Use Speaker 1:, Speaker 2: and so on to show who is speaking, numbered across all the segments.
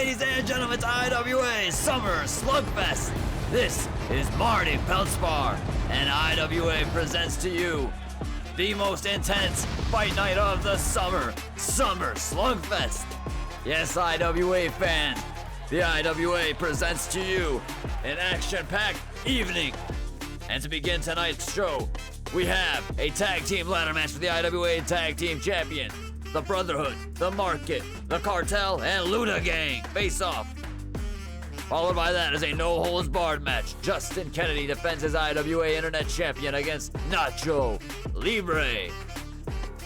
Speaker 1: ladies and gentlemen, it's IWA Summer Slugfest. This is Marty Peltzbar, and IWA presents to you the most intense fight night of the summer, Summer Slugfest. Yes, IWA fans, the IWA presents to you an action-packed evening. And to begin tonight's show, we have a tag team ladder match for the IWA Tag Team Champion. The Brotherhood, the Market, the Cartel, and LUDA Gang face off. Followed by that is a no-holds-barred match. Justin Kennedy defends his IWA Internet Champion against Nacho, Libre.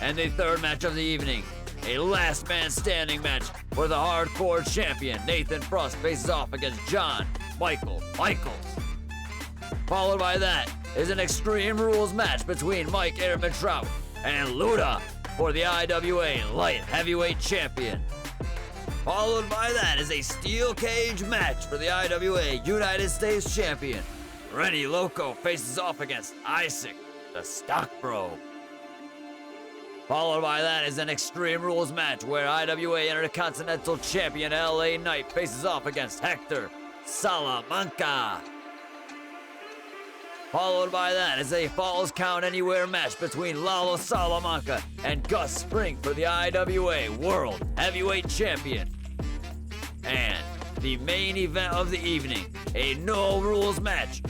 Speaker 1: And the third match of the evening, a last man standing match where the hardcore champion Nathan Frost faces off against John Michaels. Followed by that is an Extreme Rules match between Mike Ehrmantraut and LUDA for the IWA Light Heavyweight Champion. Followed by that is a steel cage match for the IWA United States Champion. Renny Loko faces off against Isaac, the Stock Bro. Followed by that is an Extreme Rules match where IWA Intercontinental Champion LA Knight faces off against Hector, Salamanca. Followed by that is a Falls Count Anywhere match between Lalo Salamanca and Gus Fring for the IWA World Heavyweight Champion. And the main event of the evening, a no rules match.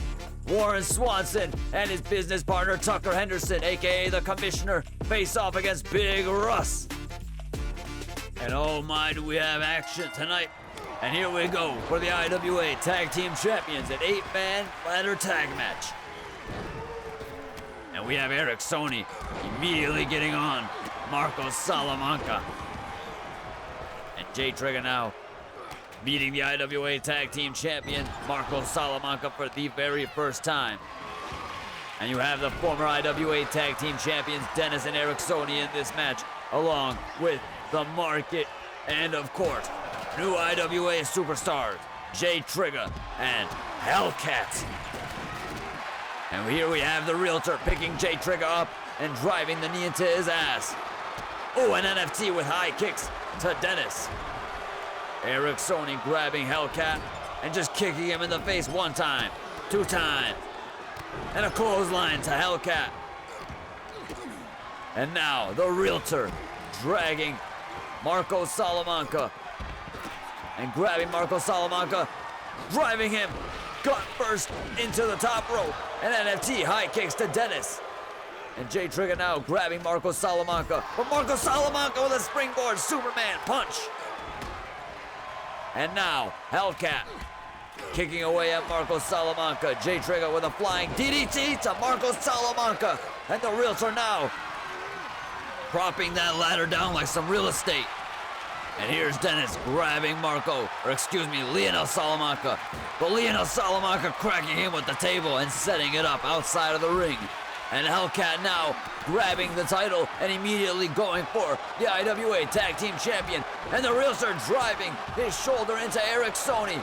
Speaker 1: Warren Swanson and his business partner Tucker Henderson, aka the Commissioner, face off against Big Russ. And oh my, do we have action tonight. And here we go for the IWA Tag Team Champions, an 8-man ladder tag match. And we have Eric Sony immediately getting on Marco Salamanca. And Jay Trigger now meeting the IWA Tag Team Champion Marco Salamanca for the very first time. And you have the former IWA Tag Team Champions Dennis and Eric Sony in this match, along with the Market and of course new IWA superstars Jay Trigger and Hellcat. And here we have the Realtor picking Jay Trigger up and driving the knee into his ass. Oh, an NFT with high kicks to Dennis. Eric Sony grabbing Hellcat and just kicking him in the face 1 time, 2 times, and a clothesline to Hellcat. And now the Realtor dragging Marco Salamanca and grabbing Marco Salamanca, driving him gut first into the top rope, and NFT high kicks to Dennis. And Jay Trigger now grabbing Marco Salamanca, but Marco Salamanca with a springboard Superman punch. And now Hellcat kicking away at Marco Salamanca. Jay Trigger with a flying DDT to Marco Salamanca, and the Realtor now propping that ladder down like some real estate. And here's Dennis grabbing Lionel Salamanca. But Lionel Salamanca cracking him with the table and setting it up outside of the ring. And Hellcat now grabbing the title and immediately going for the IWA Tag Team Champion. And the Realtor driving his shoulder into Eric Sony.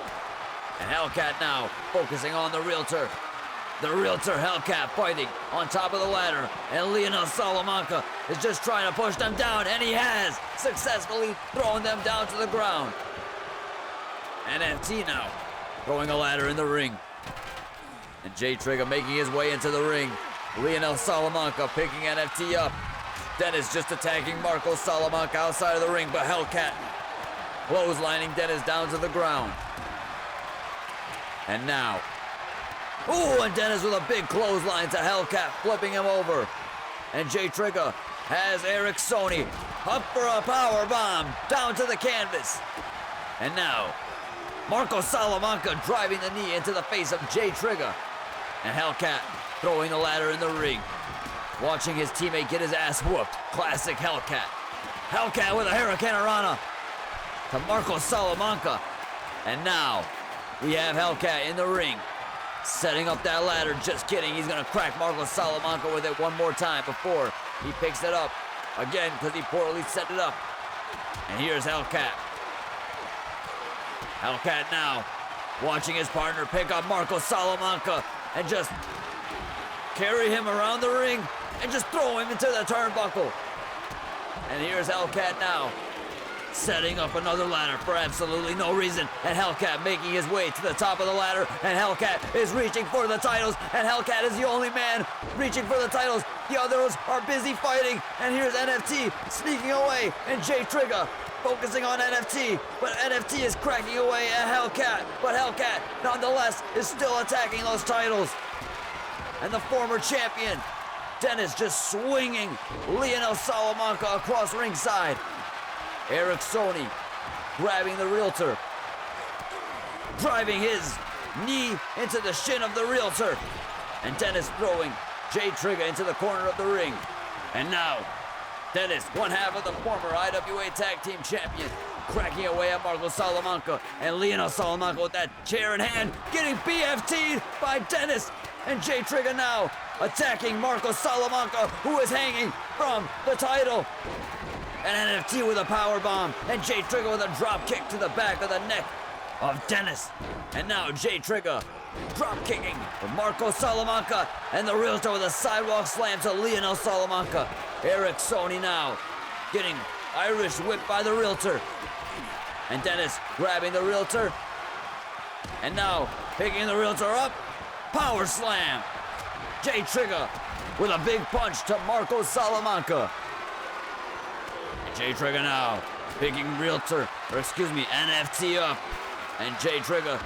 Speaker 1: And Hellcat now focusing on the Realtor. The Realtor Hellcat fighting on top of the ladder, and Lionel Salamanca is just trying to push them down, and he has successfully thrown them down to the ground. NFT now throwing a ladder in the ring, and Jay Trigger making his way into the ring. Lionel Salamanca picking NFT up. Dennis just attacking Marco Salamanca outside of the ring, but Hellcat clotheslining Dennis down to the ground. And now, and Dennis with a big clothesline to Hellcat, flipping him over. And Jay Trigger has Eric Sony up for a power bomb down to the canvas. And now, Marco Salamanca driving the knee into the face of Jay Trigger. And Hellcat throwing the ladder in the ring, watching his teammate get his ass whooped. Classic Hellcat. Hellcat with a Hurricane Rana to Marco Salamanca. And now, we have Hellcat in the ring, setting up that ladder. Just kidding, he's gonna crack Marco Salamanca with it one more time before he picks it up again because he poorly set it up. And here's Hellcat. Hellcat now watching his partner pick up Marco Salamanca and just carry him around the ring and just throw him into the turnbuckle. And here's Hellcat now setting up another ladder for absolutely no reason, and Hellcat making his way to the top of the ladder, and Hellcat is reaching for the titles, and Hellcat is the only man reaching for the titles. The others are busy fighting, and here's NFT sneaking away, and Jay Trigger focusing on NFT, but NFT is cracking away at Hellcat, but Hellcat nonetheless is still attacking those titles. And the former champion, Dennis, just swinging Lionel Salamanca across ringside. Eric Sony grabbing the Realtor, driving his knee into the shin of the Realtor, and Dennis throwing Jay Trigger into the corner of the ring. And now, Dennis, one half of the former IWA Tag Team Champion, cracking away at Marco Salamanca, and Lionel Salamanca with that chair in hand, getting BFT'd by Dennis, and Jay Trigger now attacking Marco Salamanca, who is hanging from the title. And NFT with a power bomb, and Jay Trigger with a drop kick to the back of the neck of Dennis. And now Jay Trigger drop kicking for Marco Salamanca, and the Realtor with a sidewalk slam to Lionel Salamanca. Eric Sony now getting Irish whipped by the Realtor, and Dennis grabbing the Realtor, and now picking the Realtor up, power slam. Jay Trigger with a big punch to Marco Salamanca. Jay Trigger now picking NFT up, and Jay Trigger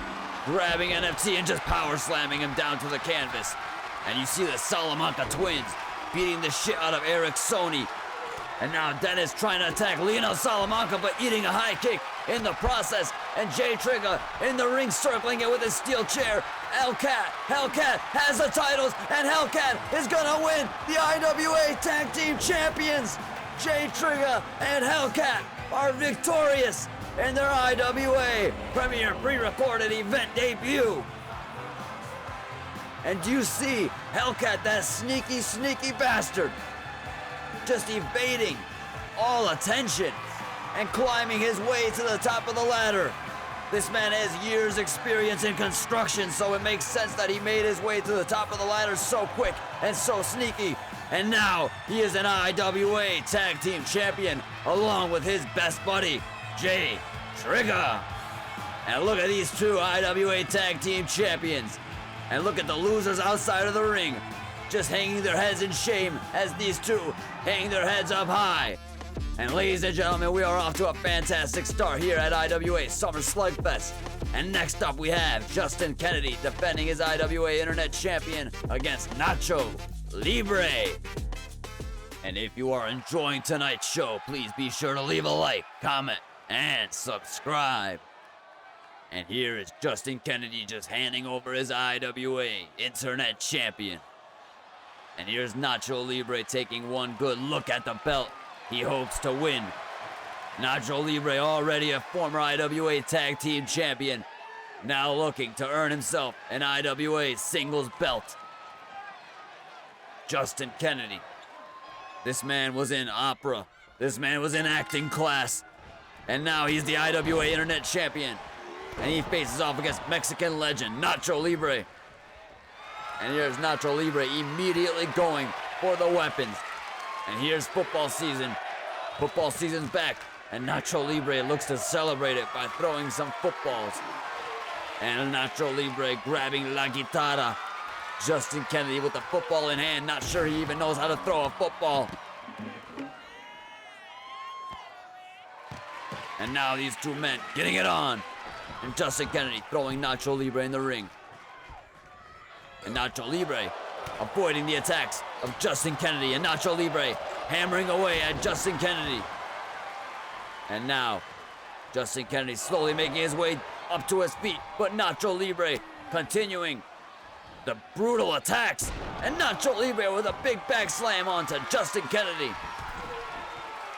Speaker 1: grabbing NFT and just power slamming him down to the canvas. And you see the Salamanca twins beating the shit out of Eric Sony. And now Dennis trying to attack Lionel Salamanca, but eating a high kick in the process. And Jay Trigger in the ring circling it with his steel chair. Hellcat has the titles, and Hellcat is gonna win the IWA Tag Team Champions. Jay Trigger and Hellcat are victorious in their IWA Premier pre-recorded event debut. And do you see Hellcat, that sneaky bastard, just evading all attention and climbing his way to the top of the ladder. This man has years experience in construction, so it makes sense that he made his way to the top of the ladder so quick and so sneaky. And now he is an IWA Tag Team Champion along with his best buddy, Jay Trigger. And look at these two IWA Tag Team Champions. And look at the losers outside of the ring, just hanging their heads in shame as these two hang their heads up high. And ladies and gentlemen, we are off to a fantastic start here at IWA Summer Slugfest. And next up we have Justin Kennedy defending his IWA Internet Champion against Nacho Libre. And if you are enjoying tonight's show, please be sure to leave a like, comment, and subscribe. And here is Justin Kennedy just handing over his IWA Internet Champion. And here's Nacho Libre taking one good look at the belt he hopes to win. Nacho Libre, already a former IWA Tag Team Champion, now looking to earn himself an IWA Singles belt. Justin Kennedy. This man was in opera. This man was in acting class. And now he's the IWA Internet Champion. And he faces off against Mexican legend Nacho Libre. And here's Nacho Libre immediately going for the weapons. And here's football season. Football season's back. And Nacho Libre looks to celebrate it by throwing some footballs. And Nacho Libre grabbing la guitarra. Justin Kennedy with the football in hand, not sure he even knows how to throw a football. And now these two men getting it on. And Justin Kennedy throwing Nacho Libre in the ring. And Nacho Libre avoiding the attacks of Justin Kennedy, and Nacho Libre hammering away at Justin Kennedy. And now Justin Kennedy slowly making his way up to his feet, but Nacho Libre continuing the brutal attacks, and Nacho Libre with a big back slam onto Justin Kennedy.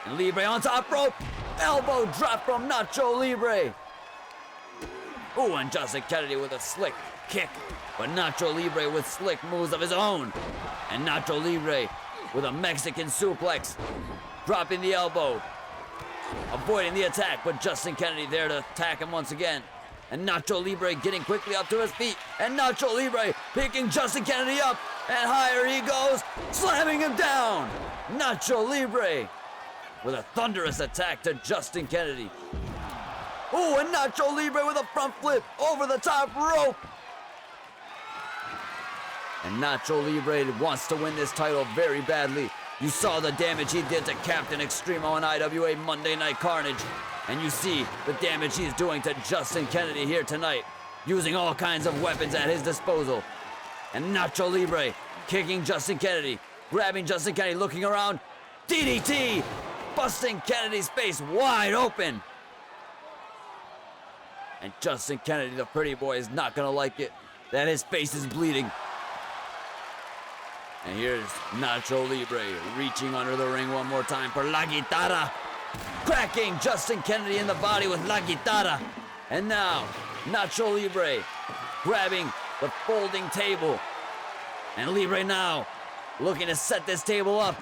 Speaker 1: And Libre on top rope, elbow drop from Nacho Libre. Ooh, and Justin Kennedy with a slick kick, but Nacho Libre with slick moves of his own. And Nacho Libre with a Mexican suplex, dropping the elbow, avoiding the attack, but Justin Kennedy there to attack him once again. And Nacho Libre getting quickly up to his feet, and Nacho Libre picking Justin Kennedy up, and higher he goes, slamming him down. Nacho Libre with a thunderous attack to Justin Kennedy. Oh, and Nacho Libre with a front flip over the top rope. And Nacho Libre wants to win this title very badly. You saw the damage he did to Captain Extremo on IWA Monday Night Carnage. And you see the damage he's doing to Justin Kennedy here tonight, using all kinds of weapons at his disposal. And Nacho Libre kicking Justin Kennedy, grabbing Justin Kennedy, looking around. DDT, busting Kennedy's face wide open. And Justin Kennedy, the pretty boy, is not gonna like it, that his face is bleeding. And here's Nacho Libre reaching under the ring one more time for La Guitarra, cracking Justin Kennedy in the body with La Guitarra. And now, Nacho Libre grabbing the folding table. And Libre now looking to set this table up.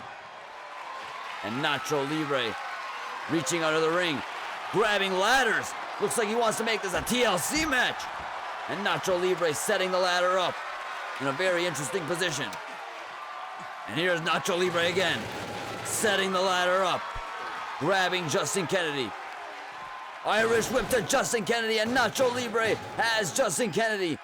Speaker 1: And Nacho Libre reaching under the ring, grabbing ladders. Looks like he wants to make this a TLC match. And Nacho Libre setting the ladder up in a very interesting position. And here's Nacho Libre again, setting the ladder up, grabbing Justin Kennedy. Irish whip to Justin Kennedy, and Nacho Libre has Justin Kennedy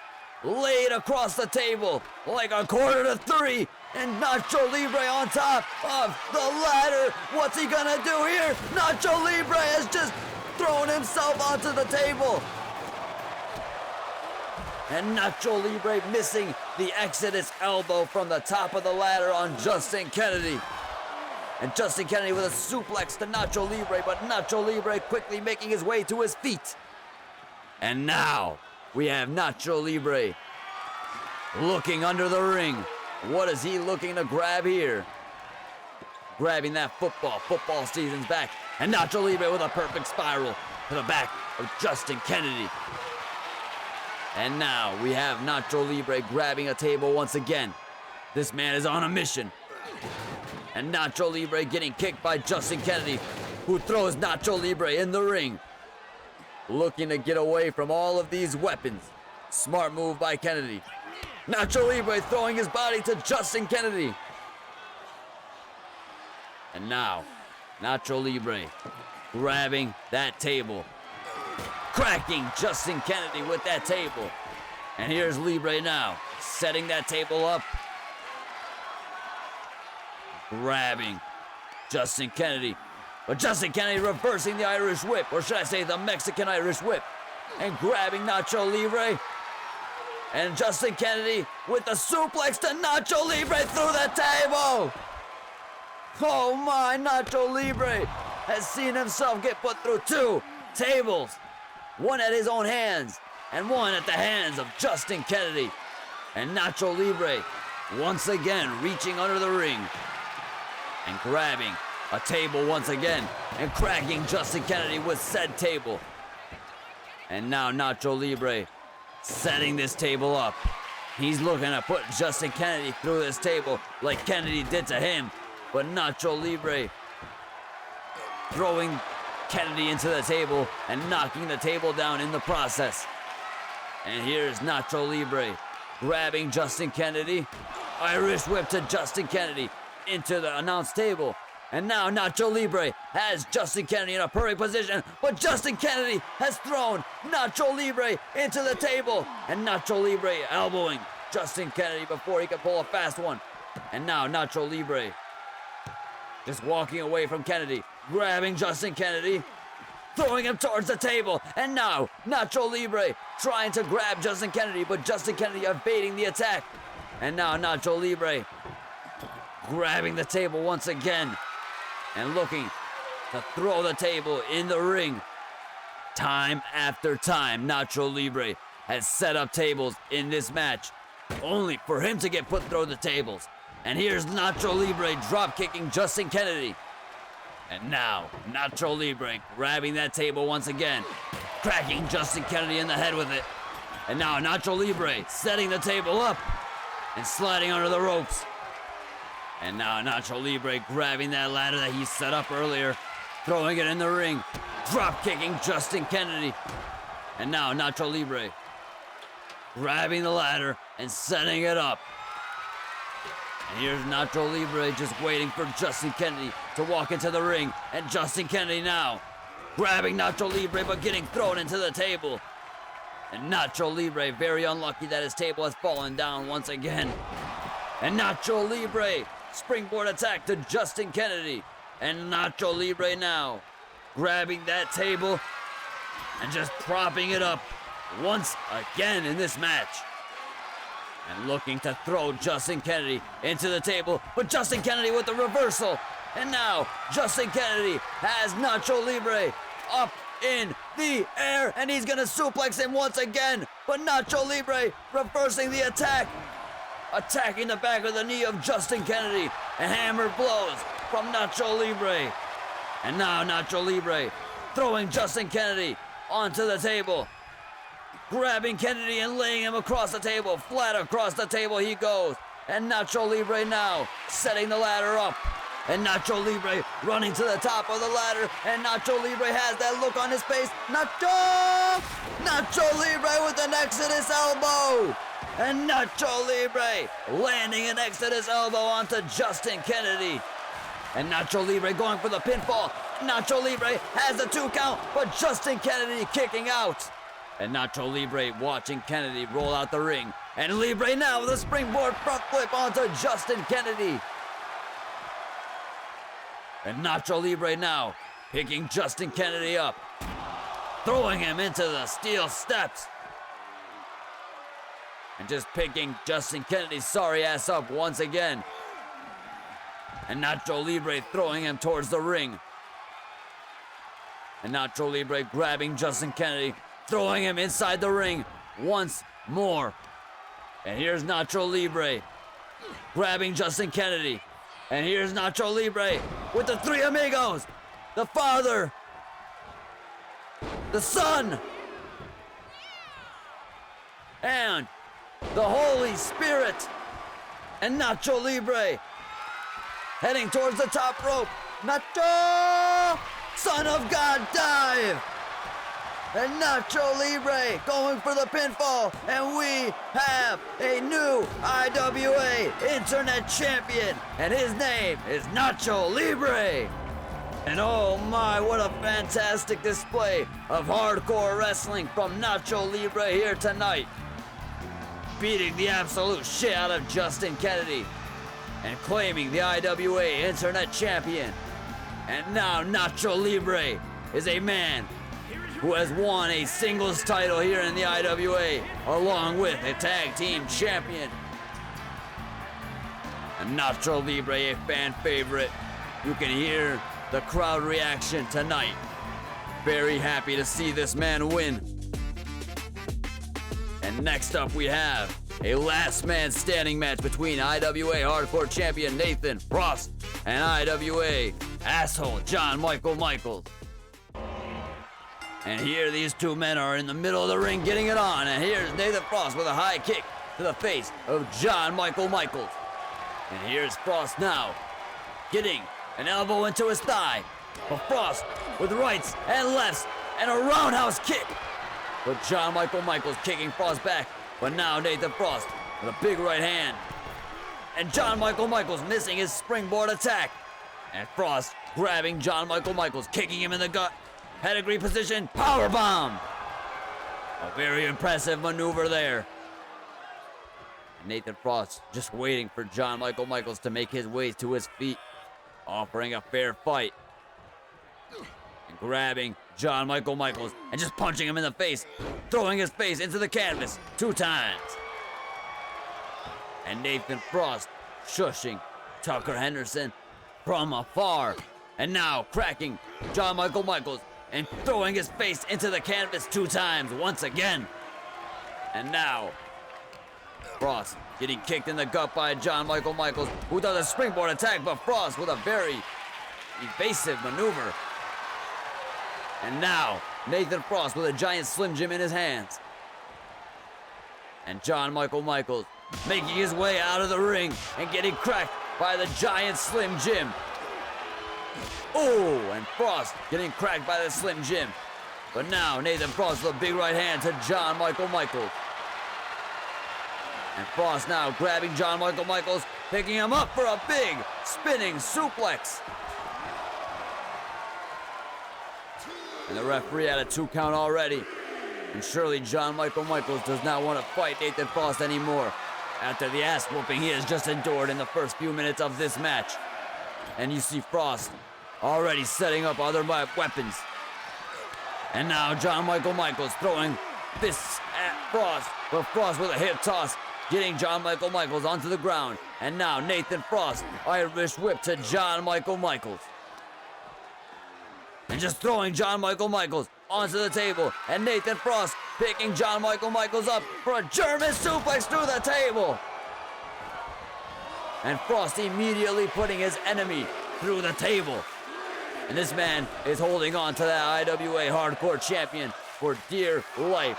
Speaker 1: laid across the table like a 2:45, and Nacho Libre on top of the ladder. What's he gonna do here? Nacho Libre has just thrown himself onto the table. And Nacho Libre missing the Exodus elbow from the top of the ladder on Justin Kennedy. And Justin Kennedy with a suplex to Nacho Libre, but Nacho Libre quickly making his way to his feet. And now we have Nacho Libre looking under the ring. What is he looking to grab here? Grabbing that football. Football season's back. And Nacho Libre with a perfect spiral to the back of Justin Kennedy. And now we have Nacho Libre grabbing a table once again. This man is on a mission. And Nacho Libre getting kicked by Justin Kennedy, who throws Nacho Libre in the ring. Looking to get away from all of these weapons. Smart move by Kennedy. Nacho Libre throwing his body to Justin Kennedy. And now, Nacho Libre grabbing that table, cracking Justin Kennedy with that table. And here's Libre now, setting that table up, grabbing Justin Kennedy. But Justin Kennedy reversing the Irish whip, or should I say the Mexican Irish whip, and grabbing Nacho Libre. And Justin Kennedy with the suplex to Nacho Libre through the table. Oh my, Nacho Libre has seen himself get put through 2 tables. One at his own hands, and one at the hands of Justin Kennedy. And Nacho Libre once again reaching under the ring and grabbing a table once again and cracking Justin Kennedy with said table. And now Nacho Libre setting this table up. He's looking to put Justin Kennedy through this table like Kennedy did to him. But Nacho Libre throwing Kennedy into the table and knocking the table down in the process. And here's Nacho Libre grabbing Justin Kennedy. Irish whip to Justin Kennedy into the announce table. And now Nacho Libre has Justin Kennedy in a perfect position, but Justin Kennedy has thrown Nacho Libre into the table. And Nacho Libre elbowing Justin Kennedy before he can pull a fast one. And now Nacho Libre just walking away from Kennedy, grabbing Justin Kennedy, throwing him towards the table. And now Nacho Libre trying to grab Justin Kennedy, but Justin Kennedy evading the attack. And now Nacho Libre grabbing the table once again and looking to throw the table in the ring. Time after time, Nacho Libre has set up tables in this match, only for him to get put through the tables. And here's Nacho Libre drop kicking Justin Kennedy. And now, Nacho Libre grabbing that table once again, cracking Justin Kennedy in the head with it. And now Nacho Libre setting the table up and sliding under the ropes. And now Nacho Libre grabbing that ladder that he set up earlier, throwing it in the ring, drop kicking Justin Kennedy. And now Nacho Libre grabbing the ladder and setting it up. And here's Nacho Libre just waiting for Justin Kennedy to walk into the ring. And Justin Kennedy now grabbing Nacho Libre but getting thrown into the table. And Nacho Libre very unlucky that his table has fallen down once again. And Nacho Libre springboard attack to Justin Kennedy. And Nacho Libre now grabbing that table and just propping it up once again in this match. And looking to throw Justin Kennedy into the table, but Justin Kennedy with the reversal. And now Justin Kennedy has Nacho Libre up in the air, and he's gonna suplex him once again. But Nacho Libre reversing the attack, attacking the back of the knee of Justin Kennedy, and hammer blows from Nacho Libre. And now Nacho Libre throwing Justin Kennedy onto the table, grabbing Kennedy and laying him across the table. Flat across the table he goes. And Nacho Libre now setting the ladder up. And Nacho Libre running to the top of the ladder. And Nacho Libre has that look on his face. Nacho Libre with an Exodus elbow. And Nacho Libre landing an Exodus elbow onto Justin Kennedy. And Nacho Libre going for the pinfall. Nacho Libre has the 2 count, but Justin Kennedy kicking out. And Nacho Libre watching Kennedy roll out the ring. And Libre now with a springboard front flip onto Justin Kennedy. And Nacho Libre now picking Justin Kennedy up, throwing him into the steel steps. And just picking Justin Kennedy's sorry ass up once again. And Nacho Libre throwing him towards the ring. And Nacho Libre grabbing Justin Kennedy, throwing him inside the ring once more. And here's Nacho Libre grabbing Justin Kennedy. And here's Nacho Libre with the 3 amigos. The Father, the Son, and the Holy Spirit. And Nacho Libre heading towards the top rope. Nacho! Son of God dive! And Nacho Libre going for the pinfall. And we have a new IWA Internet Champion. And his name is Nacho Libre. And oh my, what a fantastic display of hardcore wrestling from Nacho Libre here tonight. Beating the absolute shit out of Justin Kennedy and claiming the IWA Internet Champion. And now Nacho Libre is a man who has won a singles title here in the IWA, along with a tag team champion. And Nacho Libre, a fan favorite. You can hear the crowd reaction tonight. Very happy to see this man win. And next up we have a last man standing match between IWA Hardcore Champion Nathan Frost and IWA Asshole John Michael Michaels. And here these 2 men are in the middle of the ring getting it on. And here's Nathan Frost with a high kick to the face of John Michael Michaels. And here's Frost now getting an elbow into his thigh. But Frost with rights and lefts and a roundhouse kick. But John Michael Michaels kicking Frost back. But now Nathan Frost with a big right hand. And John Michael Michaels missing his springboard attack. And Frost grabbing John Michael Michaels, kicking him in the gut. Pedigree position, powerbomb. A very impressive maneuver there. And Nathan Frost just waiting for John Michael Michaels to make his way to his feet, offering a fair fight. And grabbing John Michael Michaels and just punching him in the face, throwing his face into the canvas 2 times. And Nathan Frost shushing Tucker Henderson from afar. And now cracking John Michael Michaels and throwing his face into the canvas 2 times once again. And now Frost getting kicked in the gut by John Michael Michaels, who does a springboard attack, but Frost with a very evasive maneuver. And now Nathan Frost with a giant Slim Jim in his hands. And John Michael Michaels making his way out of the ring and getting cracked by the giant Slim Jim. Oh, and Frost getting cracked by the Slim Jim. But now Nathan Frost with a big right hand to John Michael Michaels. And Frost now grabbing John Michael Michaels, picking him up for a big spinning suplex. And the referee had a 2 count already. And surely John Michael Michaels does not want to fight Nathan Frost anymore after the ass whooping he has just endured in the first few minutes of this match. And you see Frost already setting up other weapons. And now John Michael Michaels throwing fists at Frost, but Frost with a hip toss, getting John Michael Michaels onto the ground. And now Nathan Frost, Irish whip to John Michael Michaels. And just throwing John Michael Michaels onto the table. And Nathan Frost picking John Michael Michaels up for a German suplex through the table. And Frost immediately putting his enemy through the table. And this man is holding on to that IWA Hardcore Champion for dear life.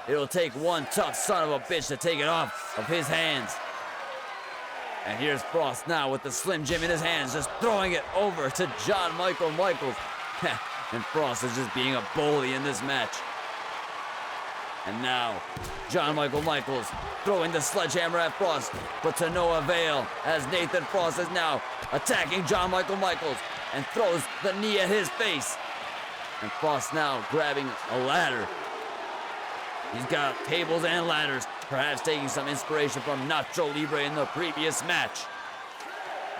Speaker 1: It'll take one tough son of a bitch to take it off of his hands. And here's Frost now with the Slim Jim in his hands, just throwing it over to John Michael Michaels. And Frost is just being a bully in this match. And now, John Michael Michaels throwing the sledgehammer at Frost, but to no avail, as Nathan Frost is now attacking John Michael Michaels and throws the knee at his face. And Frost now grabbing a ladder. He's got tables and ladders, perhaps taking some inspiration from Nacho Libre in the previous match.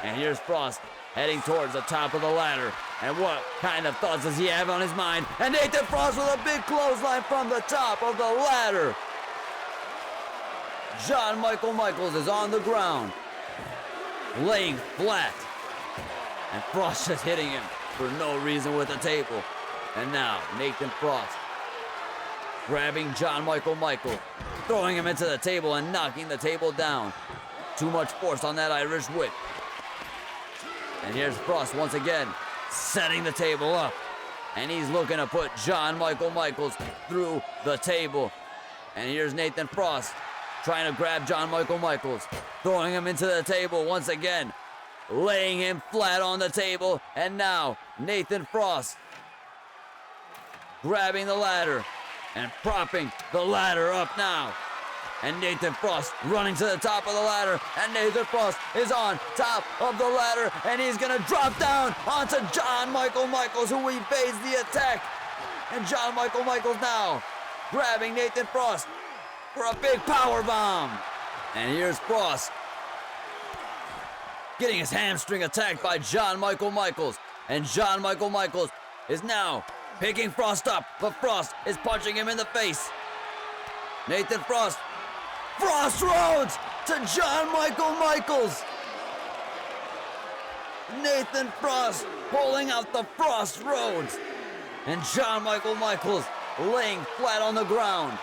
Speaker 1: And here's Frost heading towards the top of the ladder. And what kind of thoughts does he have on his mind? And Nathan Frost with a big clothesline from the top of the ladder. John Michael Michaels is on the ground, laying flat. And Frost just hitting him for no reason with the table. And now Nathan Frost grabbing John Michael Michaels, throwing him into the table and knocking the table down. Too much force on that Irish whip. And here's Frost once again, setting the table up. And he's looking to put John Michael Michaels through the table. And here's Nathan Frost trying to grab John Michael Michaels, throwing him into the table once again, laying him flat on the table. And now Nathan Frost grabbing the ladder and propping the ladder up now. And Nathan Frost running to the top of the ladder. And Nathan Frost is on top of the ladder. And he's going to drop down onto John Michael Michaels, who evades the attack. And John Michael Michaels now grabbing Nathan Frost for a big power bomb. And here's Frost getting his hamstring attacked by John Michael Michaels. And John Michael Michaels is now picking Frost up, but Frost is punching him in the face. Nathan Frost, Frost Roads to John Michael Michaels. Nathan Frost pulling out the Frost Roads. And John Michael Michaels laying flat on the ground.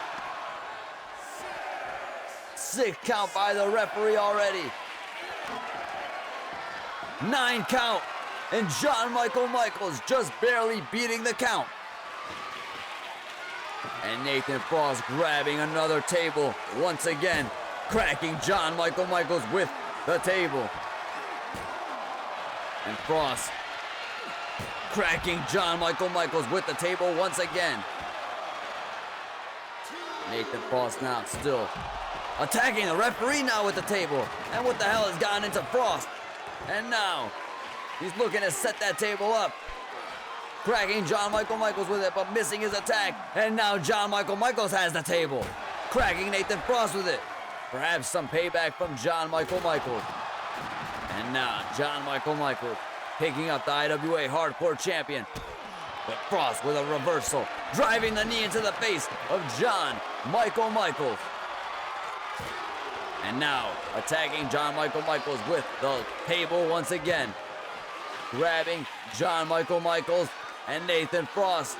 Speaker 1: 6 count by the referee already. 9 count. And John Michael Michaels just barely beating the count. And Nathan Frost grabbing another table once again, cracking John Michael Michaels with the table. And Frost cracking John Michael Michaels with the table once again. Nathan Frost now still attacking the referee now with the table. And what the hell has gotten into Frost? And now he's looking to set that table up, cracking John Michael Michaels with it, but missing his attack. And now John Michael Michaels has the table, cracking Nathan Frost with it. Perhaps some payback from John Michael Michaels. And now John Michael Michaels picking up the IWA Hardcore Champion. But Frost with a reversal, driving the knee into the face of John Michael Michaels. And now attacking John Michael Michaels with the table once again, grabbing John Michael Michaels and Nathan Frost,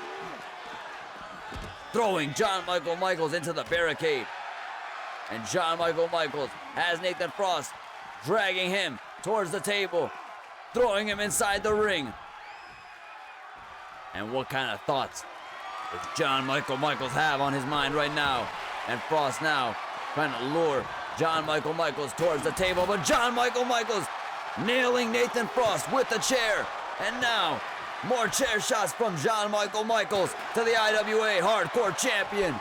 Speaker 1: throwing John Michael Michaels into the barricade. And John Michael Michaels has Nathan Frost, dragging him towards the table, throwing him inside the ring. And what kind of thoughts does John Michael Michaels have on his mind right now? And Frost now trying to lure John Michael Michaels towards the table, but John Michael Michaels nailing Nathan Frost with the chair. And now, more chair shots from John Michael Michaels to the IWA Hardcore Champion.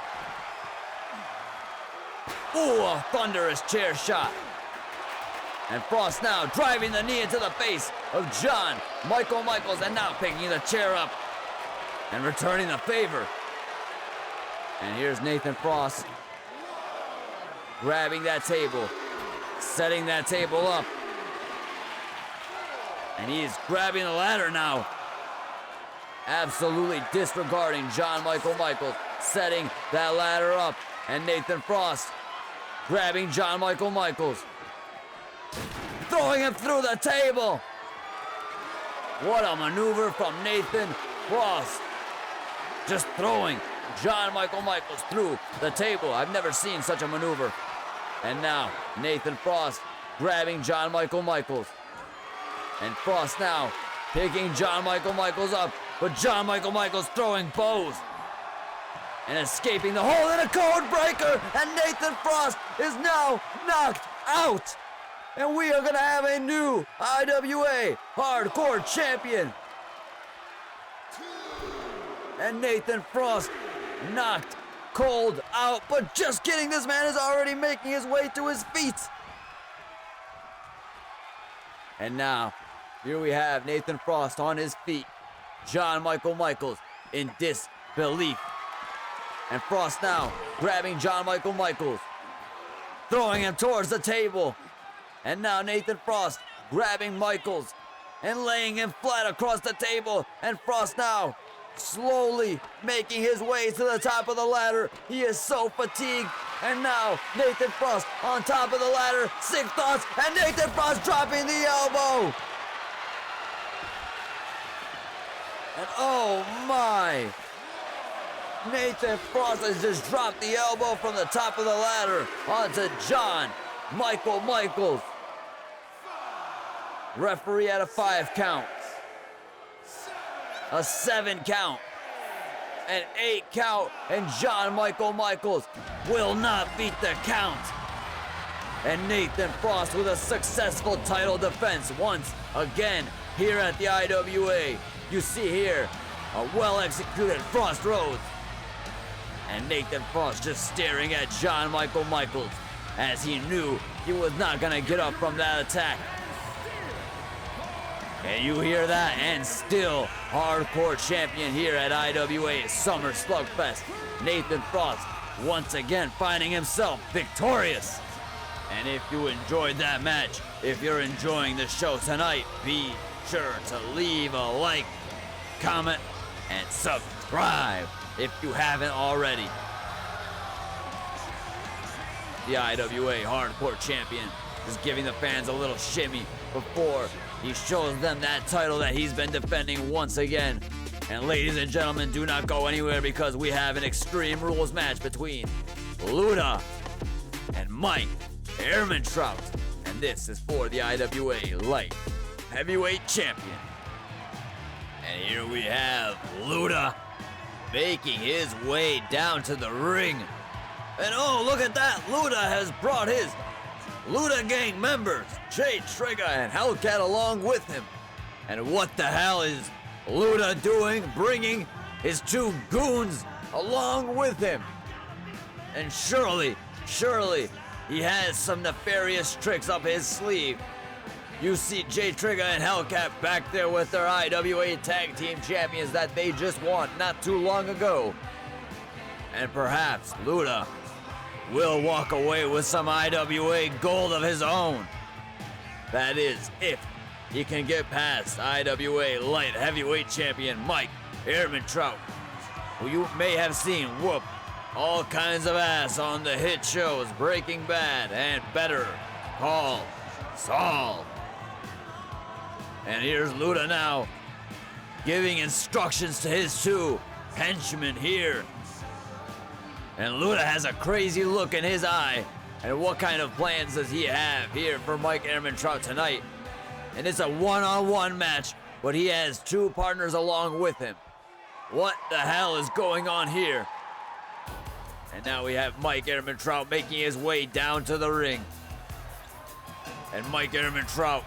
Speaker 1: Ooh, a thunderous chair shot. And Frost now driving the knee into the face of John Michael Michaels, and now picking the chair up and returning the favor. And here's Nathan Frost grabbing that table, setting that table up. And he is grabbing the ladder now. Absolutely disregarding John Michael Michaels, setting that ladder up. And Nathan Frost grabbing John Michael Michaels, throwing him through the table. What a maneuver from Nathan Frost. Just throwing John Michael Michaels through the table. I've never seen such a maneuver. And now Nathan Frost grabbing John Michael Michaels. And Frost now picking John Michael Michaels up, but John Michael Michaels throwing bows and escaping the hole in a code breaker, and Nathan Frost is now knocked out. And we are gonna have a new IWA Hardcore Champion. And Nathan Frost knocked cold out, but just kidding, this man is already making his way to his feet. And now, here we have Nathan Frost on his feet. John Michael Michaels in disbelief. And Frost now grabbing John Michael Michaels, throwing him towards the table. And now Nathan Frost grabbing Michaels and laying him flat across the table. And Frost now slowly making his way to the top of the ladder. He is so fatigued. And now Nathan Frost on top of the ladder. Sick thoughts, and Nathan Frost dropping the elbow. And oh my, Nathan Frost has just dropped the elbow from the top of the ladder onto John Michael Michaels. Referee at a 5 count, a 7 count, an 8 count, and John Michael Michaels will not beat the count. And Nathan Frost with a successful title defense once again here at the IWA. You see here a well-executed Frost Rhodes. And Nathan Frost just staring at John Michael Michaels as he knew he was not gonna get up from that attack. And you hear that? And still hardcore champion here at IWA Summer Slugfest. Nathan Frost once again finding himself victorious. And if you enjoyed that match, if you're enjoying the show tonight, be sure to leave a like, comment, and subscribe if you haven't already. The IWA Hardcore Champion is giving the fans a little shimmy before he shows them that title that he's been defending once again. And ladies and gentlemen, do not go anywhere because we have an Extreme Rules match between LUDA and Mike Ehrmantraut. And this is for the IWA Light Heavyweight Champion. And here we have LUDA making his way down to the ring. And oh, look at that, LUDA has brought his LUDA gang members, Jay Trigger and Hellcat, along with him. And what the hell is LUDA doing, bringing his 2 goons along with him? And surely, he has some nefarious tricks up his sleeve. You see Jay Trigger and Hellcat back there with their IWA Tag Team Champions that they just won not too long ago. And perhaps LUDA will walk away with some IWA gold of his own. That is, if he can get past IWA Light Heavyweight Champion Mike Ehrmantraut, who you may have seen whoop all kinds of ass on the hit shows Breaking Bad and Better Call Saul. And here's LUDA now, giving instructions to his 2 henchmen here. And LUDA has a crazy look in his eye. And what kind of plans does he have here for Mike Ehrmantraut tonight? And it's a one-on-one match, but he has 2 partners along with him. What the hell is going on here? And now we have Mike Ehrmantraut making his way down to the ring. And Mike Ehrmantraut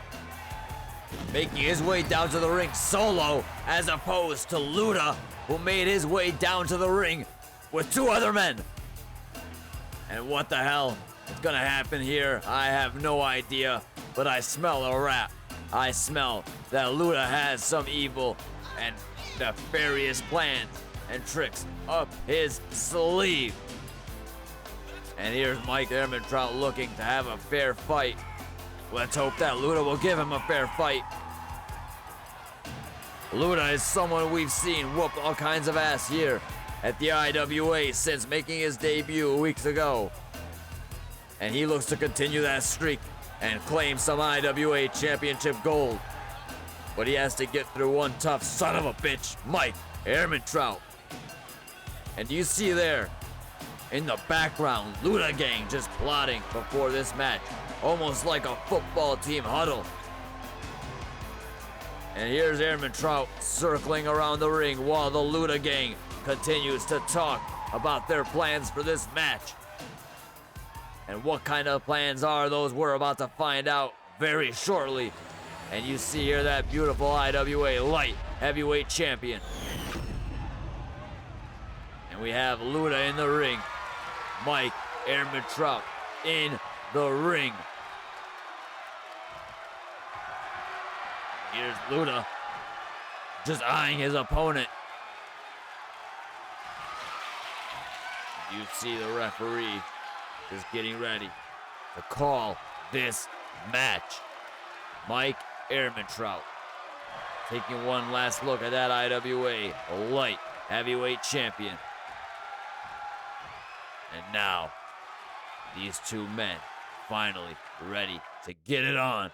Speaker 1: making his way down to the ring solo, as opposed to LUDA, who made his way down to the ring with 2 other men. And what the hell What's gonna happen here, I have no idea, but I smell a rat. I smell that LUDA has some evil and nefarious plans and tricks up his sleeve. And here's Mike Ehrmantraut looking to have a fair fight. Let's hope that LUDA will give him a fair fight. LUDA is someone we've seen whoop all kinds of ass here at the IWA since making his debut weeks ago. And he looks to continue that streak and claim some IWA championship gold. But he has to get through one tough son of a bitch, Mike Ehrmantraut. And you see there, in the background, LUDA gang just plotting before this match, almost like a football team huddle. And here's Ehrmantraut circling around the ring while the LUDA gang continues to talk about their plans for this match. And what kind of plans are those, we're about to find out very shortly. And you see here that beautiful IWA light heavyweight champion. And we have LUDA in the ring. Mike Ehrmantraut in the ring. Here's LUDA just eyeing his opponent. You see the referee is getting ready to call this match. Mike Ehrmantraut taking one last look at that IWA light heavyweight champion. And now, these two men finally ready to get it on.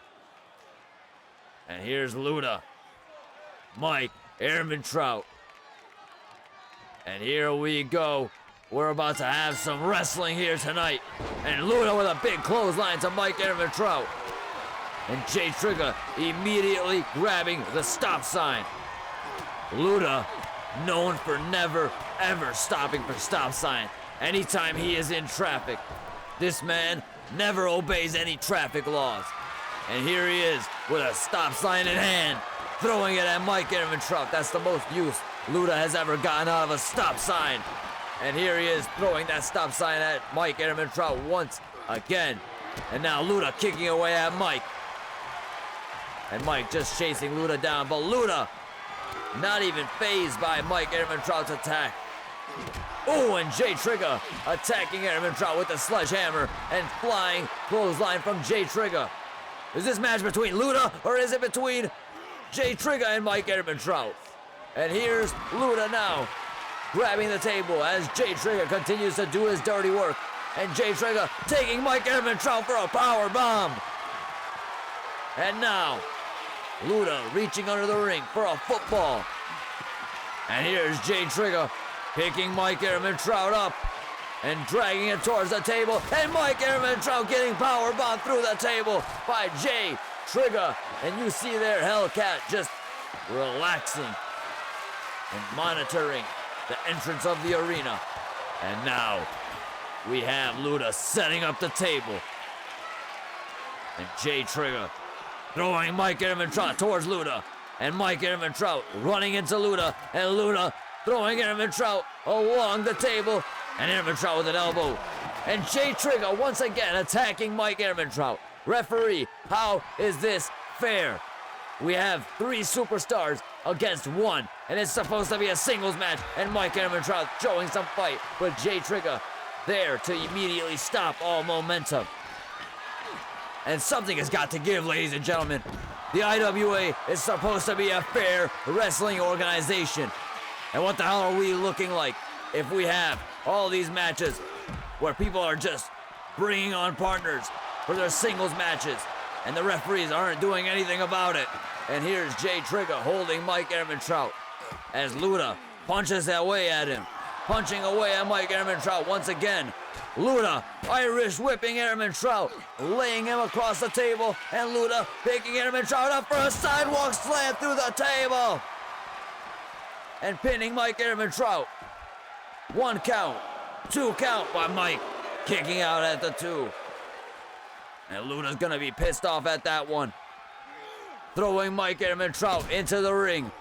Speaker 1: And here's LUDA, Mike Ehrmantraut. And here we go. We're about to have some wrestling here tonight. And LUDA with a big clothesline to Mike Ehrmantraut. And Jay Trigger immediately grabbing the stop sign. LUDA, known for never, ever stopping for stop sign. Anytime he is in traffic, this man never obeys any traffic laws. And here he is with a stop sign in hand, throwing it at Mike Ehrmantraut. That's the most use LUDA has ever gotten out of a stop sign. And here he is throwing that stop sign at Mike Ehrmantraut once again. And now LUDA kicking away at Mike. And Mike just chasing LUDA down, but LUDA not even fazed by Mike Ehrmantraut's attack. Oh, and Jay Trigger attacking Ehrmantraut with the sledgehammer and flying clothesline from Jay Trigger. Is this match between LUDA or is it between Jay Trigger and Mike Ehrmantraut? And here's LUDA now grabbing the table as Jay Trigger continues to do his dirty work. And Jay Trigger taking Mike Ehrmantraut for a power bomb. And now, LUDA reaching under the ring for a football. And here's Jay Trigger picking Mike Ehrmantraut up and dragging it towards the table. And Mike Ehrmantraut getting powerbombed through the table by Jay Trigger. And you see there Hellcat just relaxing and monitoring the entrance of the arena. And now we have LUDA setting up the table. And Jay Trigger throwing Mike Ehrmantraut towards LUDA. And Mike Ehrmantraut running into LUDA. And LUDA throwing Ehrmantraut along the table. And Ehrmantraut with an elbow. And Jay Trigger once again attacking Mike Ehrmantraut. Referee, how is this fair? We have 3 superstars against 1. And it's supposed to be a singles match. And Mike Ehrmantraut showing some fight. But Jay Trigger there to immediately stop all momentum. And something has got to give, ladies and gentlemen. The IWA is supposed to be a fair wrestling organization. And what the hell are we looking like if we have all these matches where people are just bringing on partners for their singles matches and the referees aren't doing anything about it? And here's Jay Trigger holding Mike Ehrmantraut as LUDA punches away at him. Punching away at Mike Ehrmantraut once again. LUDA Irish whipping Ehrmantraut, laying him across the table, and LUDA picking Ehrmantraut up for a sidewalk slam through the table. And pinning Mike Ehrmantraut. 1 count, 2 count by Mike, kicking out at the 2. And LUDA's gonna be pissed off at that one. Throwing Mike Ehrmantraut into the ring.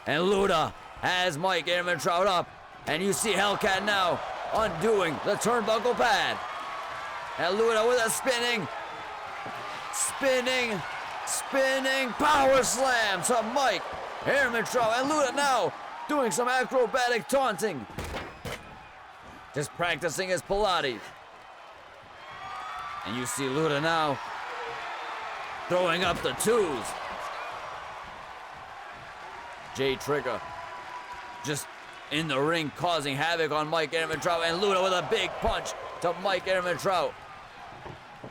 Speaker 1: And LUDA has Mike Ehrmantraut up. And you see Hellcat now undoing the turnbuckle pad. And LUDA with a spinning power slam to Mike Ehrmantraut. And LUDA now doing some acrobatic taunting. Just practicing his Pilates. And you see LUDA now throwing up the twos. Jay Trigger just in the ring causing havoc on Mike Ehrmantraut, and LUDA with a big punch to Mike Ehrmantraut.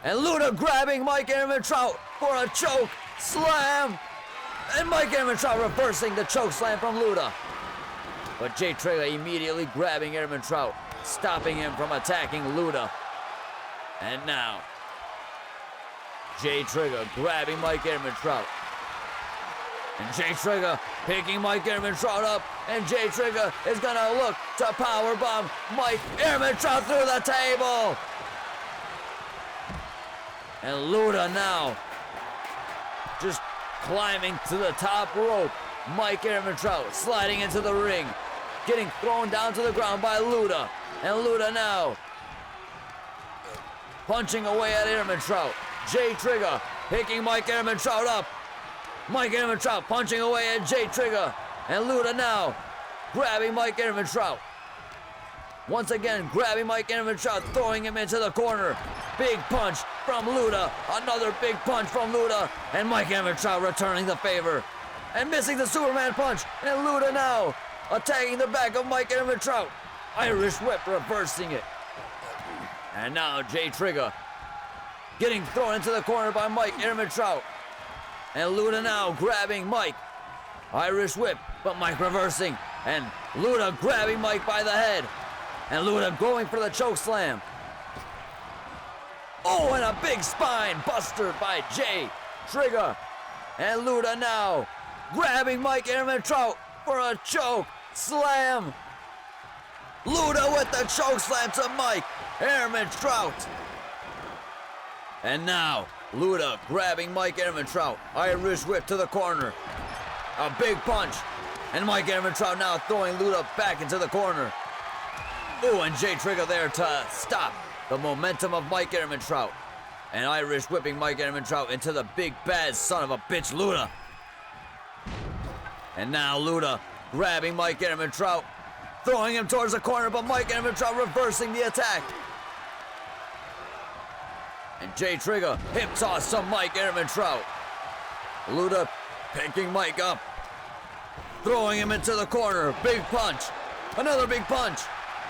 Speaker 1: And LUDA grabbing Mike Ehrmantraut for a choke slam. And Mike Ehrmantraut reversing the choke slam from LUDA. But Jay Trigger immediately grabbing Ehrmantraut, stopping him from attacking LUDA. And now, Jay Trigger grabbing Mike Ehrmantraut. And Jay Trigger picking Mike Ehrmantraut up. And Jay Trigger is gonna look to powerbomb Mike Ehrmantraut through the table. And LUDA now just climbing to the top rope. Mike Ehrmantraut sliding into the ring, getting thrown down to the ground by LUDA. And LUDA now punching away at Ehrmantraut. Jay Trigger picking Mike Ehrmantraut up. Mike Ehrmantraut punching away at Jay Trigger. And LUDA now grabbing Mike Ehrmantraut. Once again grabbing Mike Ehrmantraut, throwing him into the corner. Big punch from LUDA. Another big punch from LUDA. And Mike Ehrmantraut returning the favor. And missing the Superman punch. And LUDA now attacking the back of Mike Ehrmantraut. Irish whip reversing it. And now Jay Trigger getting thrown into the corner by Mike Ehrmantraut. And LUDA now grabbing Mike. Irish whip, but Mike reversing. And LUDA grabbing Mike by the head. And LUDA going for the choke slam. Oh, and a big spine buster by Jay Trigger. And LUDA now grabbing Mike Ehrmantraut for a choke slam. LUDA with the choke slam to Mike Ehrmantraut. And now LUDA grabbing Mike Ehrmantraut. Irish whip to the corner. A big punch. And Mike Ehrmantraut now throwing LUDA back into the corner. Oh, and Jay Trigger there to stop the momentum of Mike Ehrmantraut. And Irish whipping Mike Ehrmantraut into the big bad son of a bitch LUDA. And now LUDA grabbing Mike Ehrmantraut, throwing him towards the corner, but Mike Ehrmantraut reversing the attack. And Jay Trigger hip toss to Mike Ehrmantraut. LUDA picking Mike up, throwing him into the corner. Big punch. Another big punch.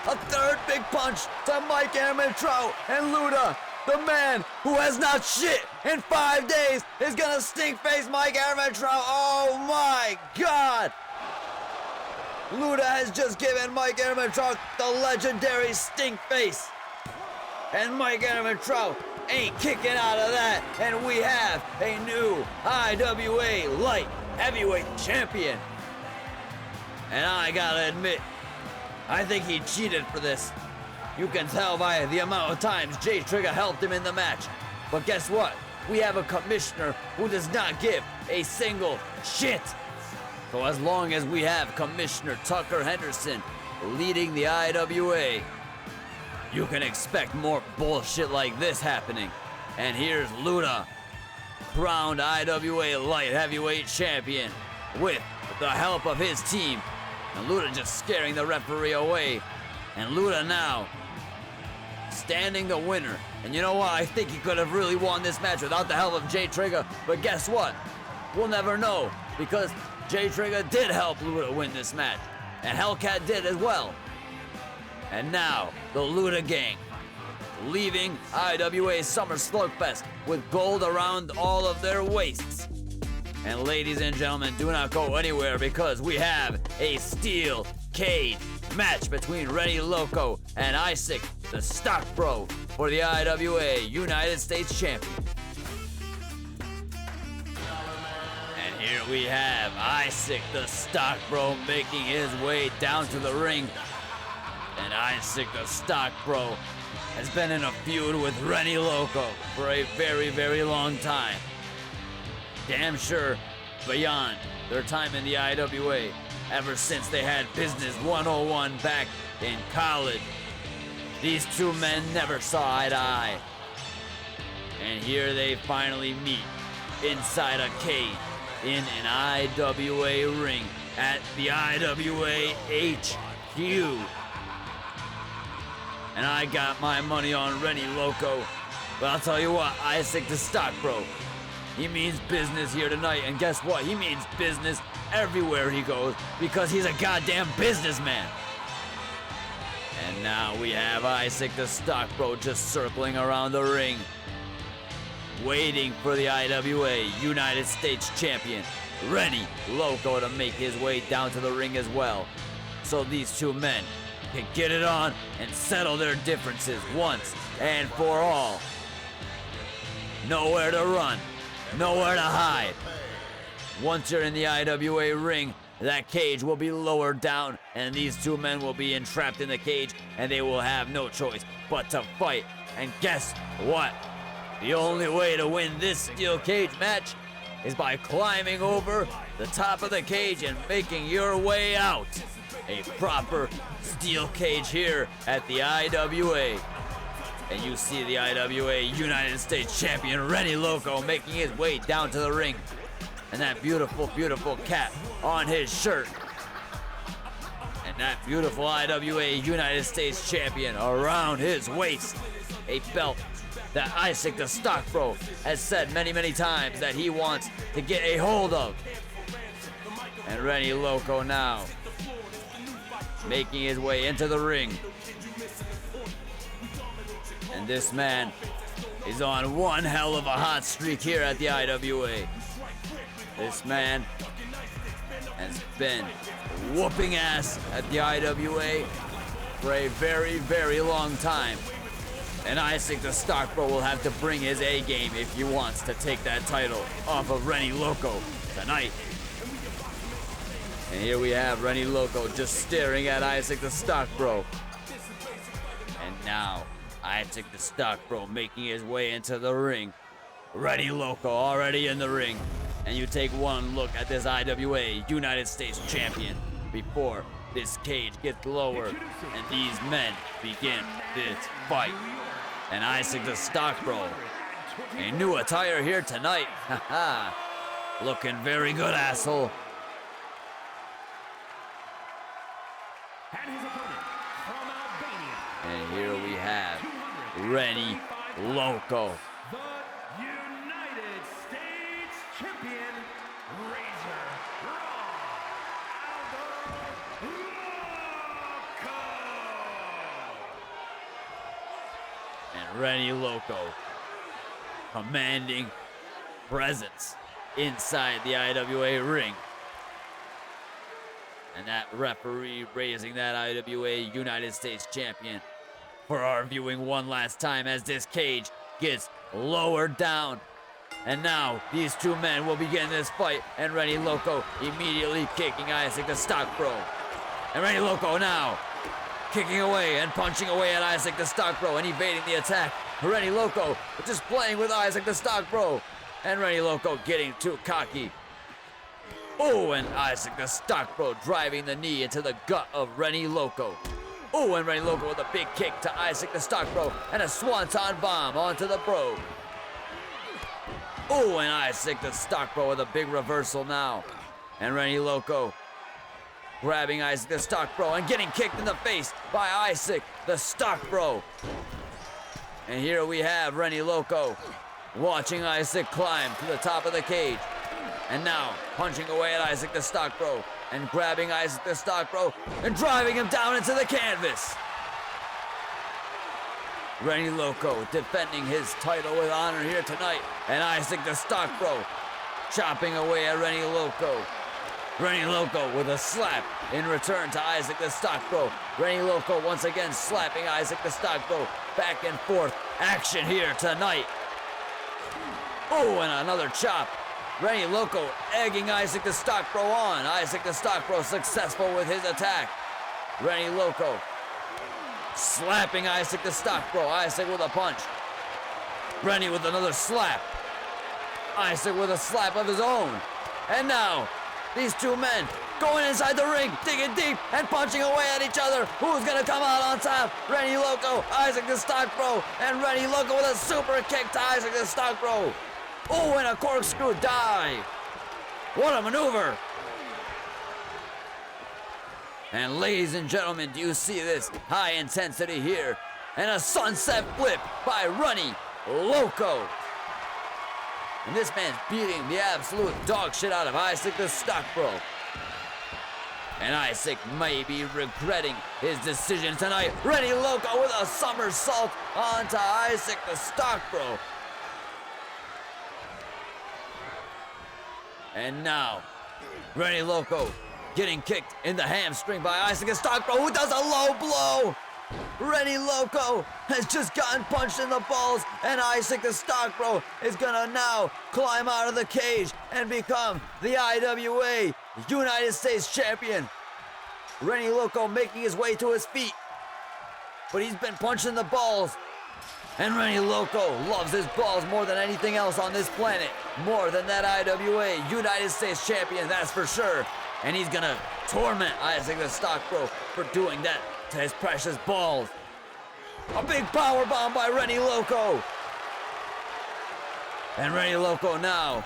Speaker 1: A third big punch to Mike Ehrmantraut. And LUDA, the man who has not shit in 5 days, is gonna stink face Mike Ehrmantraut. Oh my God! LUDA has just given Mike Ehrmantraut the legendary stink face. And Mike Ehrmantraut ain't kicking out of that. And we have a new IWA Light Heavyweight Champion. And I gotta admit, I think he cheated for this. You can tell by the amount of times Jay Trigger helped him in the match. But guess what? We have a commissioner who does not give a single shit. So as long as we have Commissioner Tucker Henderson leading the IWA, you can expect more bullshit like this happening. And here's LUDA, crowned IWA Light Heavyweight Champion, with the help of his team. And LUDA just scaring the referee away. And LUDA now standing the winner. And you know what? I think he could have really won this match without the help of Jay Trigger. But guess what? We'll never know, because Jay Trigger did help LUDA win this match. And Hellcat did as well. And now, the LUDA gang, leaving IWA Summer Slugfest with gold around all of their waists. And ladies and gentlemen, do not go anywhere, because we have a steel cage match between Renny, Loko, and Isaac, the Stock Bro, for the IWA United States Champion. And here we have Isaac, the Stock Bro, making his way down to the ring. And Isaac, the Stock Bro, has been in a feud with Renny Loko for a very, very long time. Damn sure beyond their time in the IWA, ever since they had Business 101 back in college. These two men never saw eye to eye. And here they finally meet inside a cage in an IWA ring at the IWA HQ. And I got my money on Renny Loko. But I'll tell you what, Isaac the Stock Bro, he means business here tonight. And guess what? He means business everywhere he goes because he's a goddamn businessman. And now we have Isaac the Stock Bro just circling around the ring, waiting for the IWA United States Champion, Renny Loko, to make his way down to the ring as well. So these two men can get it on and settle their differences once and for all. Nowhere to run, nowhere to hide. Once you're in the IWA ring, that cage will be lowered down and these two men will be entrapped in the cage and they will have no choice but to fight. And guess what? The only way to win this steel cage match is by climbing over the top of the cage and making your way out. A proper steel cage here at the IWA. And you see the IWA United States Champion Renny Loko making his way down to the ring. And that beautiful, beautiful cap on his shirt. And that beautiful IWA United States Champion around his waist. A belt that Isaac the Stock Bro has said many, many times that he wants to get a hold of. And Renny Loko now making his way into the ring. And this man is on one hell of a hot streak here at the IWA. This man has been whooping ass at the IWA for a very, very long time. And Isaac the Stock Bro will have to bring his A game if he wants to take that title off of Renny Loko tonight. And here we have Renny Loko just staring at Isaac the Stock Bro. And now Isaac the Stock Bro making his way into the ring. Renny Loko already in the ring. And you take one look at this IWA United States Champion before this cage gets lowered and these men begin this fight. And Isaac the Stock Bro, a new attire here tonight. Haha, looking very good, asshole. And here we have Renny Loko.
Speaker 2: The United States Champion, Razor Loko.
Speaker 1: And Renny Loko commanding presence inside the IWA ring. And that referee raising that IWA United States Champion for our viewing one last time as this cage gets lowered down. And now these two men will begin this fight, and Renny Loko immediately kicking Isaac the Stock Bro. And Renny Loko now kicking away and punching away at Isaac the Stock Bro and evading the attack. Renny Loko just playing with Isaac the Stock Bro. And Renny Loko getting too cocky. Oh, and Isaac the Stock Bro driving the knee into the gut of Renny Loko. Oh, and Renny Loko with a big kick to Isaac the Stock Bro and a Swanson bomb onto the bro. Oh, and Isaac the Stock Bro with a big reversal now. And Renny Loko grabbing Isaac the Stock Bro and getting kicked in the face by Isaac the Stock Bro. And here we have Renny Loko watching Isaac climb to the top of the cage. And now punching away at Isaac the Stock Bro and grabbing Isaac the Stock Bro and driving him down into the canvas. Renny Loko defending his title with honor here tonight. And Isaac the Stock Bro chopping away at Renny Loko. Renny Loko with a slap in return to Isaac the Stock Bro. Renny Loko once again slapping Isaac the Stock Bro. Back and forth action here tonight. Oh, and another chop. Renny Loko egging Isaac the Stock Bro on. Isaac the Stock Bro successful with his attack. Renny Loko slapping Isaac the Stock Bro. Isaac with a punch. Renny with another slap. Isaac with a slap of his own. And now, these two men going inside the ring, digging deep and punching away at each other. Who's gonna come out on top? Renny Loko, Isaac the Stock Bro, and Renny Loko with a super kick to Isaac the Stock Bro. Oh, and a corkscrew dive. What a maneuver. And ladies and gentlemen, do you see this high intensity here? And a sunset flip by Renny Loko. And this man's beating the absolute dog shit out of Isaac the Stock Bro. And Isaac may be regretting his decision tonight. Renny Loko with a somersault onto Isaac the Stock Bro. And now, Renny Loko getting kicked in the hamstring by Isaac the Stock Bro, who does a low blow. Renny Loko has just gotten punched in the balls, and Isaac the Stock Bro is gonna now climb out of the cage and become the IWA United States Champion. Renny Loko making his way to his feet, but he's been punched in the balls. And Renny Loko loves his balls more than anything else on this planet. More than that IWA United States Champion, that's for sure. And he's gonna torment Isaac the Stock Bro for doing that to his precious balls. A big power bomb by Renny Loko. And Renny Loko now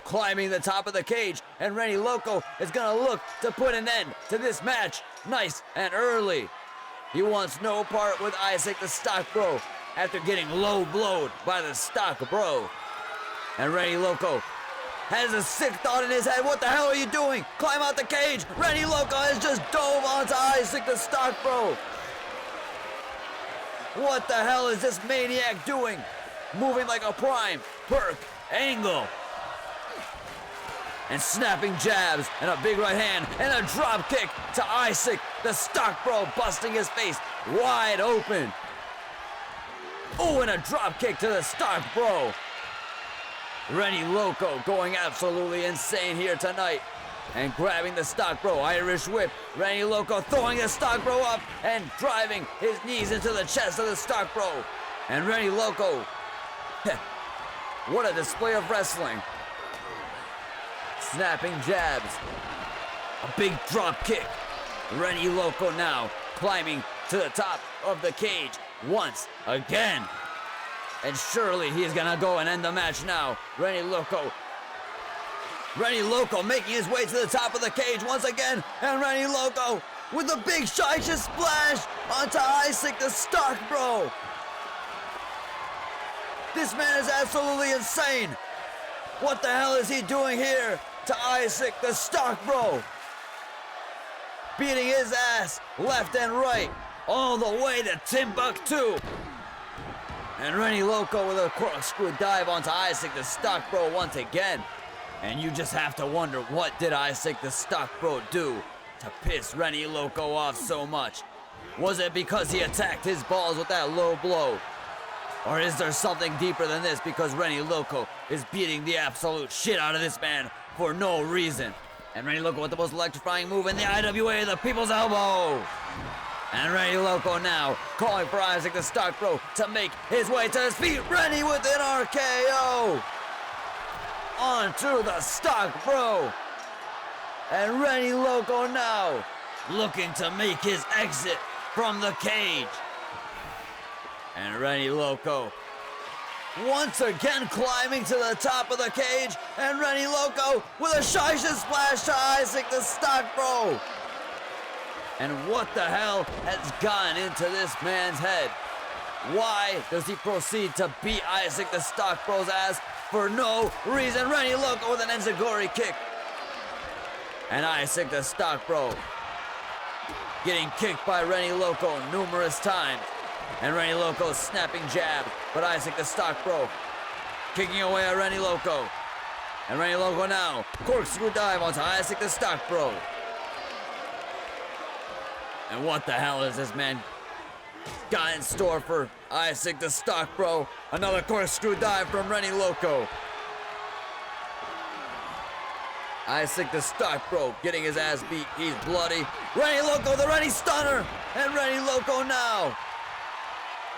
Speaker 1: climbing the top of the cage, and Renny Loko is gonna look to put an end to this match nice and early. He wants no part with Isaac the Stock Bro after getting low blowed by the Stock Bro. And Renny Loko has a sick thought in his head. What the hell are you doing? Climb out the cage. Renny Loko has just dove onto Isaac the Stock Bro. What the hell is this maniac doing? Moving like a prime perk angle. And snapping jabs, and a big right hand, and a drop kick to Isaac the Stock Bro, busting his face wide open. Oh, and a drop kick to the Stock Bro. Renny Loko going absolutely insane here tonight. And grabbing the Stock Bro, Irish whip. Renny Loko throwing the Stock Bro up and driving his knees into the chest of the Stock Bro. And Renny Loko, what a display of wrestling. Snapping jabs. A big drop kick. Renny Loko now climbing to the top of the cage once again. And surely he's gonna go and end the match now. Renny Loko making his way to the top of the cage once again. And Renny Loko with a big Shaisha splash onto Isaac the Stock Bro. This man is absolutely insane. What the hell is he doing here to Isaac the Stock Bro? Beating his ass left and right all the way to Timbuktu. And Renny Loko with a corkscrew dive onto Isaac the Stock Bro once again. And you just have to wonder, what did Isaac the Stock Bro do to piss Renny Loko off so much? Was it because he attacked his balls with that low blow? Or is there something deeper than this, because Renny Loko is beating the absolute shit out of this man for no reason? And Renny Loko with the most electrifying move in the IWA, the People's Elbow. And Renny Loko now calling for Isaac the Stock Bro to make his way to his feet. Renny with an RKO onto the Stock Bro. And Renny Loko now looking to make his exit from the cage. And Renny Loko once again climbing to the top of the cage. And Renny Loko with a Shaisha splash to Isaac the Stock Bro. And what the hell has gone into this man's head? Why does he proceed to beat Isaac the Stock Bro's ass for no reason? Renny Loko with an enziguri kick. And Isaac the Stock Bro getting kicked by Renny Loko numerous times. And Renny Loko snapping jab, but Isaac the Stock Bro kicking away at Renny Loko. And Renny Loko now corkscrew dive onto Isaac the Stock Bro. And what the hell is this man got in store for Isaac the Stock Bro? Another corkscrew dive from Renny Loko. Isaac the Stock Bro getting his ass beat. He's bloody. Renny Loko, the Renny Stunner. And Renny Loko now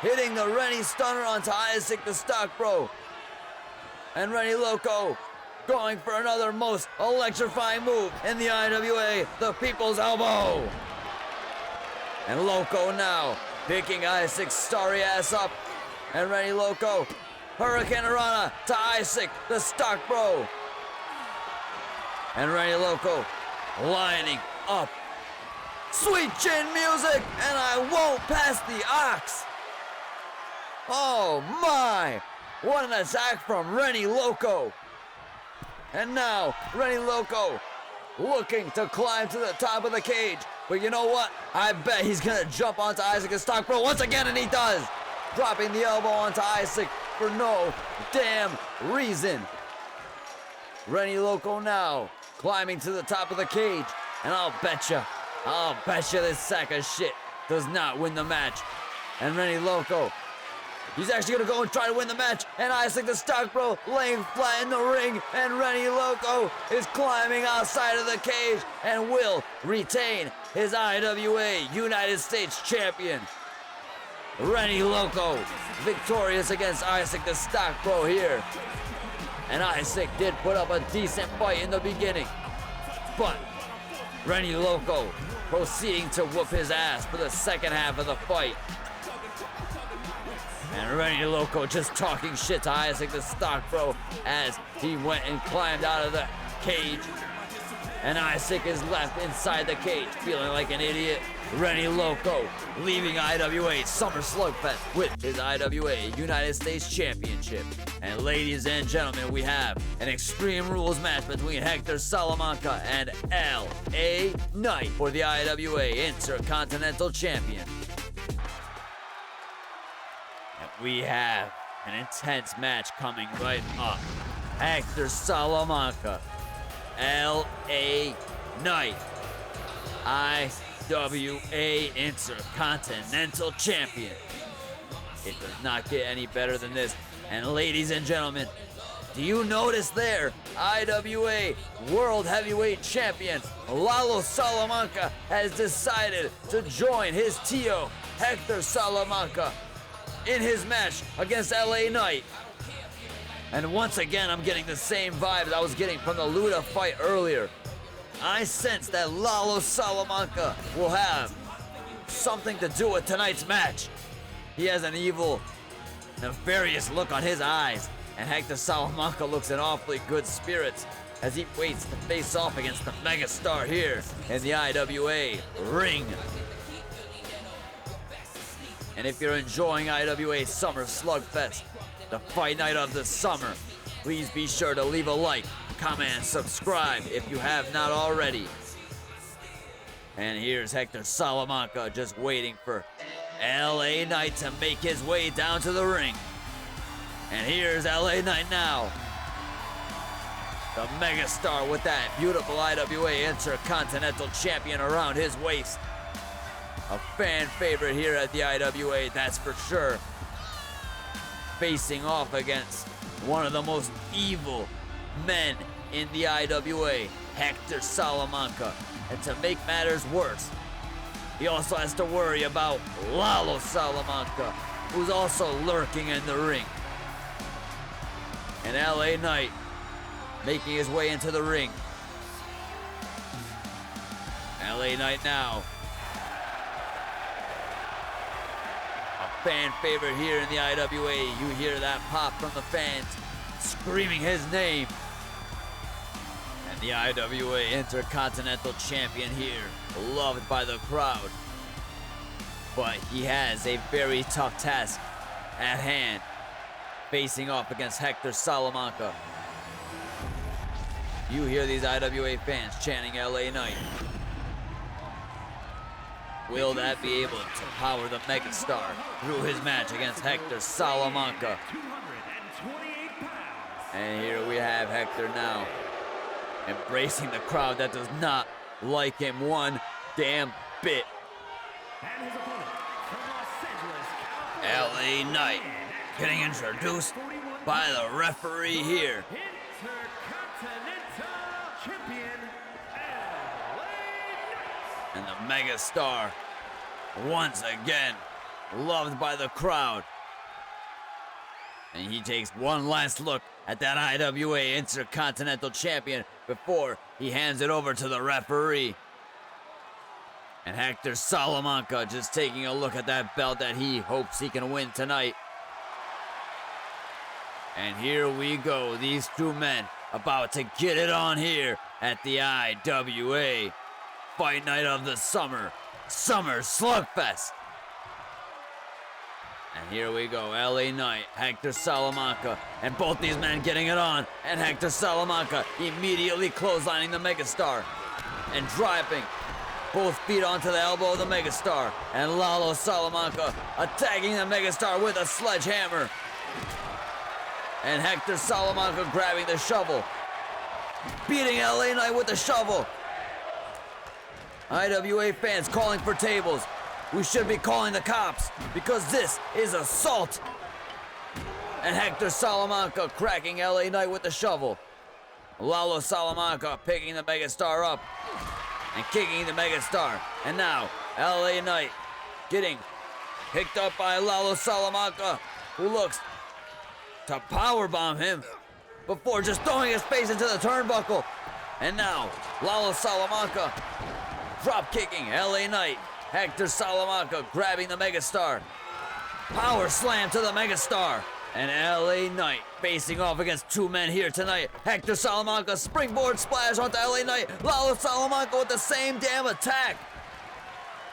Speaker 1: hitting the Renny Stunner onto Isaac the Stock Bro. And Renny Loko going for another most electrifying move in the IWA, the People's Elbow. And Loko now picking Isaac's starry ass up. And Renny Loko, Hurricane Rana to Isaac, the stock bro. And Renny Loko lining up. Sweet chin music, and I won't pass the ox. Oh my, what an attack from Renny Loko. And now, Renny Loko looking to climb to the top of the cage. But you know what? I bet he's gonna jump onto Isaac and stock bro once again, and he does. Dropping the elbow onto Isaac for no damn reason. Renny Loko now climbing to the top of the cage. And I'll betcha this sack of shit does not win the match. And Renny Loko, he's actually gonna go and try to win the match. And Isaac the stock bro laying flat in the ring. And Renny Loko is climbing outside of the cage and will retain his IWA United States champion. Renny Loko victorious against Isaac the stock bro here. And Isaac did put up a decent fight in the beginning. But Renny Loko proceeding to whoop his ass for the second half of the fight. And Renny Loko just talking shit to Isaac the stock bro as he went and climbed out of the cage. And Isaac is left inside the cage feeling like an idiot. Renny Loko leaving IWA Summer Slugfest with his IWA United States Championship. And ladies and gentlemen, we have an Extreme Rules match between Hector Salamanca and LA Knight for the IWA Intercontinental Champion. And we have an intense match coming right up. Hector Salamanca, LA Knight, IWA Intercontinental Champion. It does not get any better than this. And ladies and gentlemen, do you notice there, IWA World Heavyweight Champion Lalo Salamanca has decided to join his Tio Hector Salamanca in his match against LA Knight. And once again, I'm getting the same vibe that I was getting from the LUDA fight earlier. I sense that Lalo Salamanca will have something to do with tonight's match. He has an evil, nefarious look on his eyes, and Hector Salamanca looks in awfully good spirits as he waits to face off against the megastar here in the IWA ring. And if you're enjoying IWA Summer Slugfest, the fight night of the summer, please be sure to leave a like, comment, and subscribe if you have not already. And here's Hector Salamanca just waiting for LA Knight to make his way down to the ring. And here's LA Knight now. The megastar with that beautiful IWA Intercontinental Champion around his waist. A fan favorite here at the IWA, that's for sure. Facing off against one of the most evil men in the IWA, Hector Salamanca. And to make matters worse, he also has to worry about Lalo Salamanca, who's also lurking in the ring. And LA Knight making his way into the ring. LA Knight now. A fan favorite here in the IWA. You hear that pop from the fans screaming his name. And the IWA Intercontinental Champion here, loved by the crowd. But he has a very tough task at hand, facing off against Hector Salamanca. You hear these IWA fans chanting LA Knight. Will that be able to power the megastar through his match against Hector Salamanca? And here we have Hector now, embracing the crowd that does not like him one damn bit. LA Knight getting introduced by the referee here. And the megastar, once again, loved by the crowd. And he takes one last look at that IWA Intercontinental Champion before he hands it over to the referee. And Hector Salamanca just taking a look at that belt that he hopes he can win tonight. And here we go, these two men about to get it on here at the IWA Fight Night of the Summer Slugfest. And here we go, LA Knight, Hector Salamanca, and both these men getting it on, and Hector Salamanca immediately clotheslining the Megastar and dropping both feet onto the elbow of the Megastar, and Lalo Salamanca attacking the Megastar with a sledgehammer. And Hector Salamanca grabbing the shovel, beating LA Knight with the shovel. IWA fans calling for tables. We should be calling the cops because this is assault. And Hector Salamanca cracking LA Knight with the shovel. Lalo Salamanca picking the Megastar up and kicking the Megastar. And now LA Knight getting picked up by Lalo Salamanca, who looks to powerbomb him before just throwing his face into the turnbuckle. And now Lalo Salamanca drop kicking LA Knight. Hector Salamanca grabbing the Megastar. Power slam to the Megastar. And LA Knight facing off against two men here tonight. Hector Salamanca springboard splash onto LA Knight. Lalo Salamanca with the same damn attack.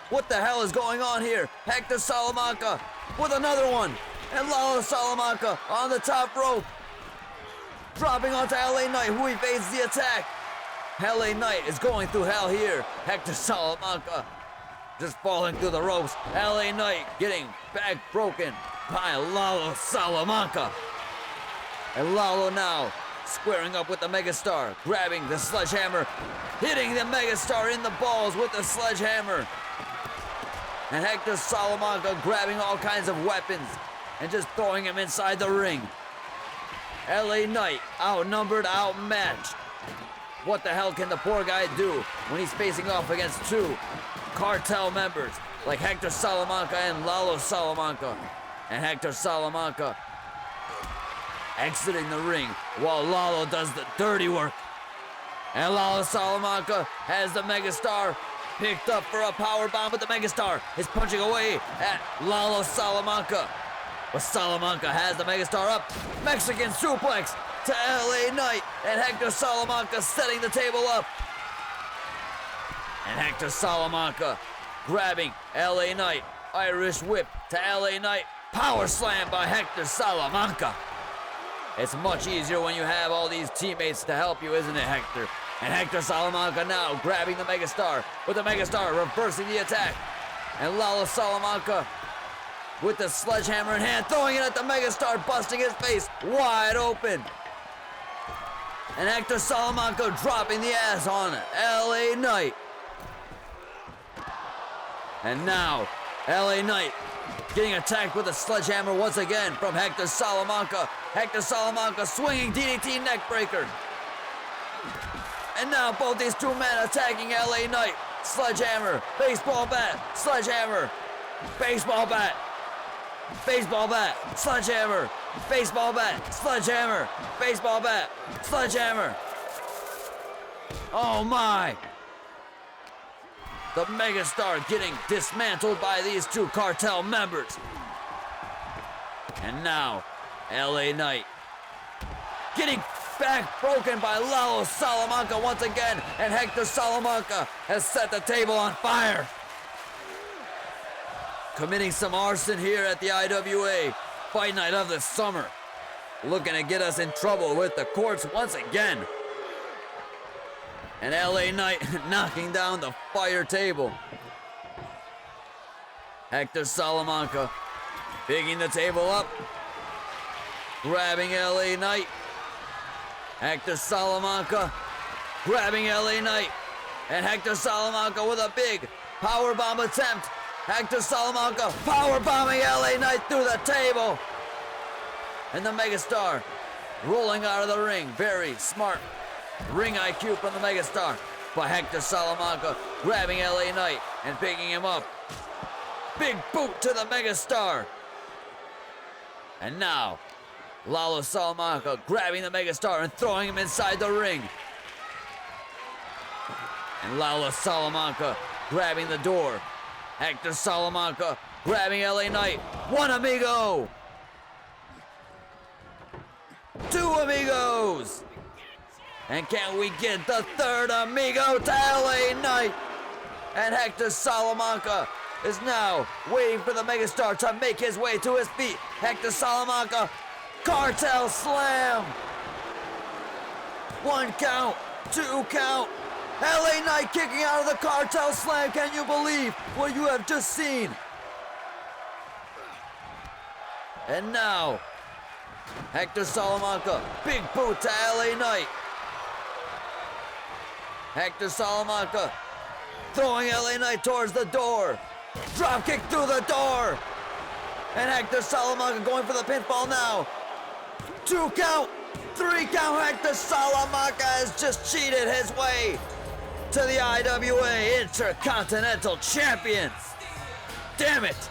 Speaker 1: What the hell is going on here? Hector Salamanca with another one. And Lalo Salamanca on the top rope. Dropping onto LA Knight, who evades the attack. LA Knight is going through hell here. Hector Salamanca just falling through the ropes. LA Knight getting back broken by Lalo Salamanca. And Lalo now squaring up with the Megastar, grabbing the sledgehammer, hitting the Megastar in the balls with the sledgehammer. And Hector Salamanca grabbing all kinds of weapons and just throwing him inside the ring. LA Knight outnumbered, outmatched. What the hell can the poor guy do when he's facing off against two cartel members like Hector Salamanca and Lalo Salamanca? And Hector Salamanca exiting the ring while Lalo does the dirty work. And Lalo Salamanca has the Megastar picked up for a powerbomb, but the Megastar is punching away at Lalo Salamanca. But Salamanca has the Megastar up. Mexican suplex to LA Knight, and Hector Salamanca setting the table up. And Hector Salamanca grabbing LA Knight. Irish whip to LA Knight. Power slam by Hector Salamanca. It's much easier when you have all these teammates to help you, isn't it, Hector? And Hector Salamanca now grabbing the Megastar, with the Megastar reversing the attack. And Lalo Salamanca with the sledgehammer in hand, throwing it at the Megastar, busting his face wide open. And Hector Salamanca dropping the ass on LA Knight. And now, LA Knight getting attacked with a sledgehammer once again from Hector Salamanca. Hector Salamanca swinging DDT neckbreaker. And now both these two men attacking LA Knight. Sledgehammer, baseball bat, sledgehammer, baseball bat, baseball bat, sledgehammer, baseball bat, sledgehammer, baseball bat, sledgehammer. Oh my! The Megastar getting dismantled by these two cartel members. And now, LA Knight getting back broken by Lalo Salamanca once again, and Hector Salamanca has set the table on fire. Committing some arson here at the IWA Fight Night of the Summer. Looking to get us in trouble with the courts once again. And LA Knight knocking down the fire table. Hector Salamanca picking the table up. Grabbing LA Knight. Hector Salamanca grabbing LA Knight. And Hector Salamanca with a big powerbomb attempt. Hector Salamanca powerbombing LA Knight through the table. And the Megastar rolling out of the ring. Very smart ring IQ from the Megastar. But Hector Salamanca grabbing LA Knight and picking him up. Big boot to the Megastar. And now, Lalo Salamanca grabbing the megastar and throwing him inside the ring. And Lalo Salamanca grabbing the door. Hector Salamanca grabbing LA Knight. One amigo. Two amigos. And can we get the third amigo to LA Knight? And Hector Salamanca is now waiting for the megastar to make his way to his feet. Hector Salamanca, cartel slam. 1 count, 2 count. LA Knight kicking out of the cartel slam. Can you believe what you have just seen? And now, Hector Salamanca, big boot to LA Knight. Hector Salamanca throwing LA Knight towards the door. Drop kick through the door. And Hector Salamanca going for the pinfall now. 2 count, 3 count. Hector Salamanca has just cheated his way to the IWA Intercontinental Champion. Damn it.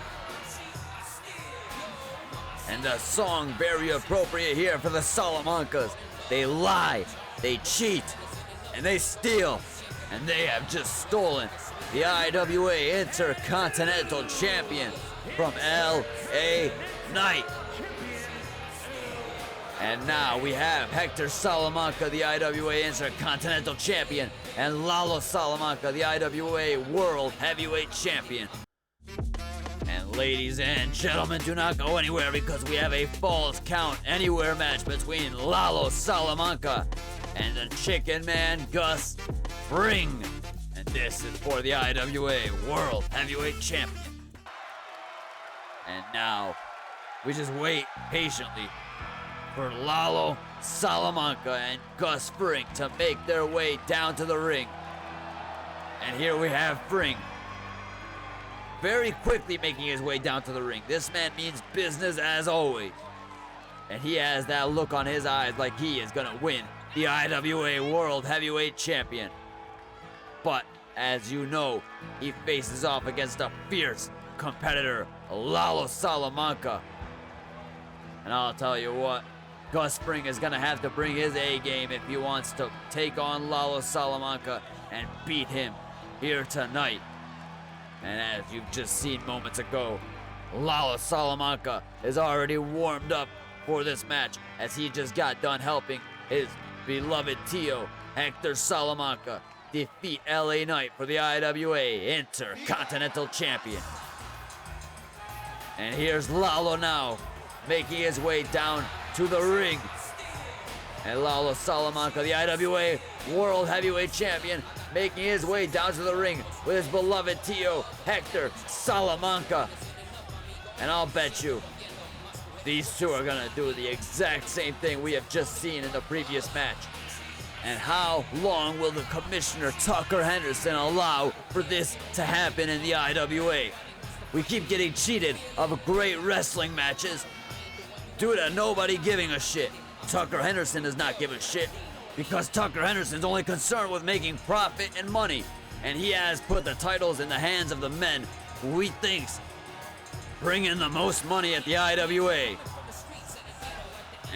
Speaker 1: And the song very appropriate here for the Salamancas. They lie, they cheat, and they steal. And they have just stolen the IWA Intercontinental Champion from LA Knight. And now we have Hector Salamanca, the IWA Intercontinental Champion, and Lalo Salamanca, the IWA World Heavyweight Champion. And ladies and gentlemen, do not go anywhere because we have a Falls Count Anywhere match between Lalo Salamanca and the Chicken Man Gus Fring. And this is for the IWA World Heavyweight Champion. And now, we just wait patiently for Lalo Salamanca and Gus Fring to make their way down to the ring. And here we have Fring very quickly making his way down to the ring. This man means business as always. And he has that look on his eyes like he is gonna win the IWA World Heavyweight Champion. But as you know, he faces off against a fierce competitor, Lalo Salamanca. And I'll tell you what, Gus Fring is gonna have to bring his A game if he wants to take on Lalo Salamanca and beat him here tonight. And as you've just seen moments ago, Lalo Salamanca is already warmed up for this match as he just got done helping his beloved Tio, Hector Salamanca, defeat LA Knight for the IWA Intercontinental Champion. And here's Lalo now, making his way down to the ring. And Lalo Salamanca, the IWA World Heavyweight Champion, making his way down to the ring with his beloved Tio, Hector Salamanca. And I'll bet you, these two are gonna do the exact same thing we have just seen in the previous match. And how long will the Commissioner Tucker Henderson allow for this to happen in the IWA? We keep getting cheated of great wrestling matches due to nobody giving a shit. Tucker Henderson does not give a shit because Tucker Henderson's only concerned with making profit and money. And he has put the titles in the hands of the men who he thinks bring in the most money at the IWA.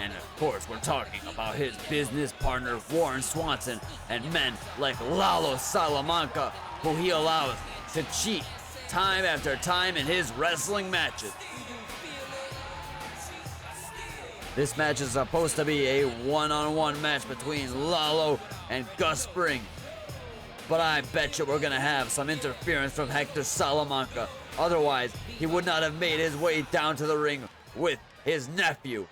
Speaker 1: And of course, we're talking about his business partner, Warren Swanson, and men like Lalo Salamanca, who he allows to cheat time after time in his wrestling matches. This match is supposed to be a one-on-one match between Lalo and Gus Fring. But I bet you we're gonna have some interference from Hector Salamanca. Otherwise, he would not have made his way down to the ring with his nephew.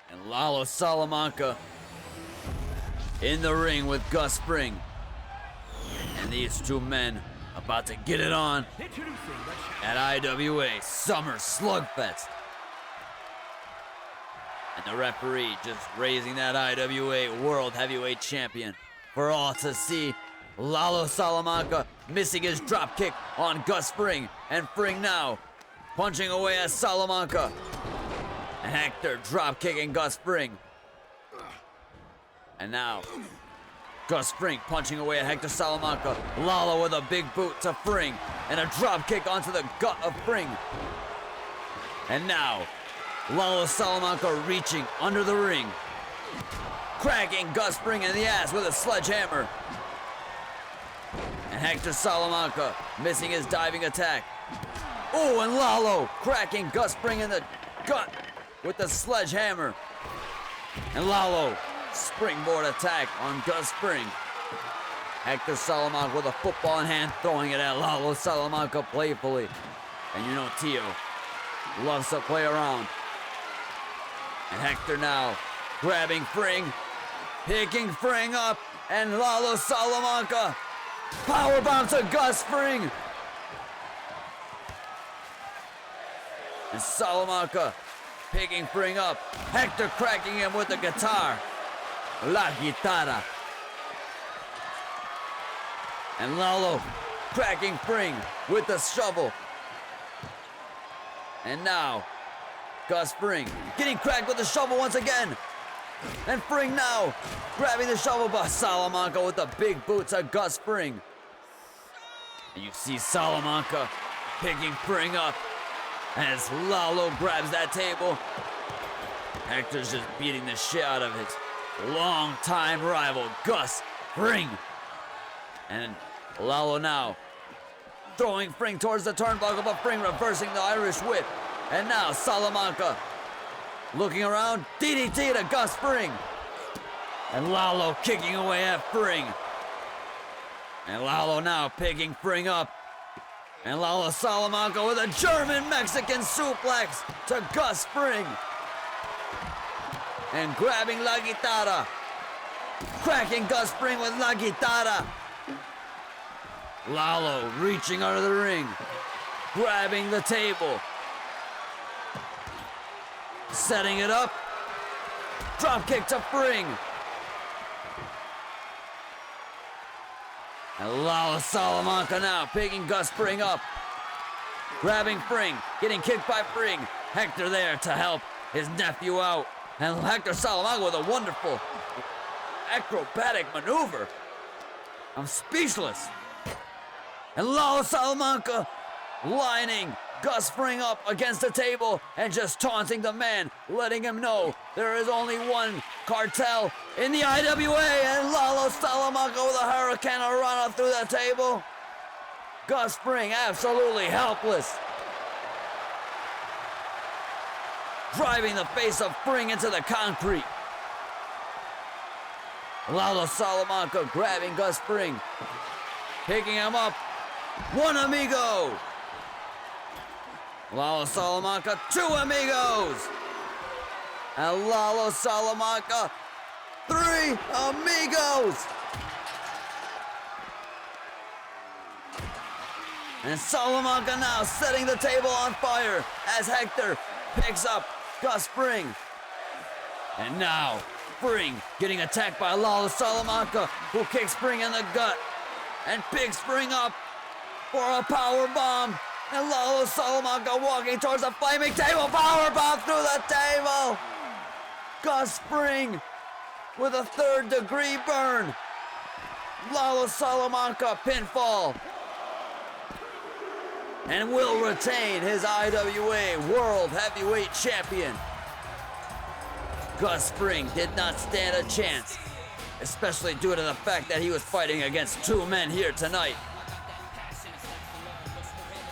Speaker 1: And Lalo Salamanca in the ring with Gus Fring. And these two men about to get it on at IWA Summer Slugfest. And the referee just raising that IWA World Heavyweight Champion for all to see. Lalo Salamanca missing his drop kick on Gus Fring, and Fring now punching away at Salamanca. And Hector drop kicking Gus Fring. And now Gus Fring punching away at Hector Salamanca. Lalo with a big boot to Fring and a drop kick onto the gut of Fring. And now Lalo Salamanca reaching under the ring. Cracking Gus Fring in the ass with a sledgehammer. And Hector Salamanca missing his diving attack. Oh, and Lalo cracking Gus Fring in the gut with the sledgehammer. And Lalo springboard attack on Gus Fring. Hector Salamanca with a football in hand, throwing it at Lalo Salamanca playfully. And you know Tio loves to play around. And Hector now grabbing Fring, picking Fring up, and Lalo Salamanca powerbomb to Gus Fring. And Salamanca picking Fring up. Hector cracking him with the guitar. La guitarra. And Lalo cracking Fring with the shovel. And now, Gus Fring getting cracked with the shovel once again. And Fring now grabbing the shovel, but Salamanca with the big boots of Gus Fring. And you see Salamanca picking Fring up as Lalo grabs that table. Hector's just beating the shit out of his longtime rival, Gus Fring. And Lalo now throwing Fring towards the turnbuckle, but Fring reversing the Irish whip. And now Salamanca looking around, DDT to Gus Fring. And Lalo kicking away at Fring. And Lalo now picking Fring up. And Lalo Salamanca with a German-Mexican suplex to Gus Fring. And grabbing La Guitarra. Cracking Gus Fring with La Guitarra. Lalo reaching under the ring. Grabbing the table. Setting it up. Drop kick to Fring. And Lalo Salamanca now picking Gus Fring up. Grabbing Fring. Getting kicked by Fring. Hector there to help his nephew out. And Hector Salamanca with a wonderful acrobatic maneuver. I'm speechless. And Lalo Salamanca lining Gus Fring up against the table and just taunting the man, letting him know there is only one cartel in the IWA, and Lalo Salamanca with a hurricane rana through the table. Gus Fring absolutely helpless. Driving the face of Fring into the concrete. Lalo Salamanca grabbing Gus Fring, picking him up. One amigo. Lalo Salamanca, two amigos. And Lalo Salamanca, three amigos. And Salamanca now setting the table on fire as Hector picks up Gus Fring. And now Fring getting attacked by Lalo Salamanca, who kicks Fring in the gut and picks Fring up for a power bomb. And Lalo Salamanca walking towards the flaming table, power bomb through the table. Gus Fring with a third-degree burn. Lalo Salamanca pinfall. And will retain his IWA World Heavyweight Champion. Gus Fring did not stand a chance, especially due to the fact that he was fighting against two men here tonight.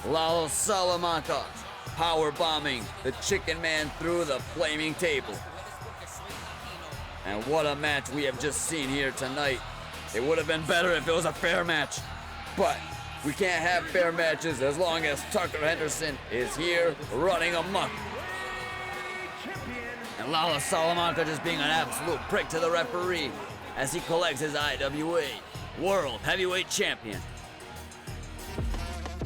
Speaker 1: Lalo Salamanca power bombing the Chicken Man through the flaming table. And what a match we have just seen here tonight. It would have been better if it was a fair match, but we can't have fair matches as long as Tucker Henderson is here running amok. And Lalo Salamanca just being an absolute prick to the referee as he collects his IWA World Heavyweight Champion.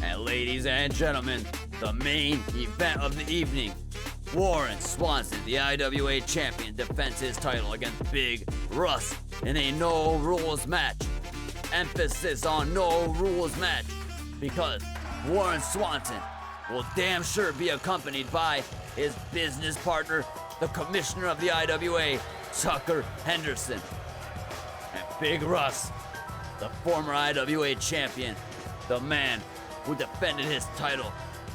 Speaker 1: And ladies and gentlemen, the main event of the evening. Warren Swanson, the IWA champion, defends his title against Big Russ in a no-rules match. Emphasis on no-rules match because Warren Swanson will damn sure be accompanied by his business partner, the commissioner of the IWA, Tucker Henderson. And Big Russ, the former IWA champion, the man who defended his title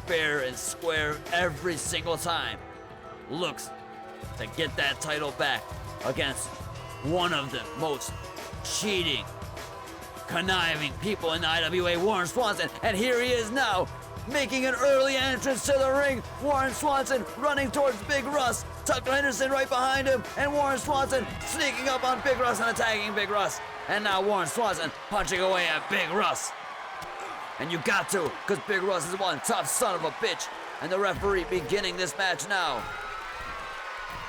Speaker 1: fair and square every single time, looks to get that title back against one of the most cheating, conniving people in the IWA, Warren Swanson. And here he is now, making an early entrance to the ring. Warren Swanson running towards Big Russ. Tucker Henderson right behind him, and Warren Swanson sneaking up on Big Russ and attacking Big Russ. And now Warren Swanson punching away at Big Russ. And you got to, because Big Russ is one tough son of a bitch. And the referee beginning this match now.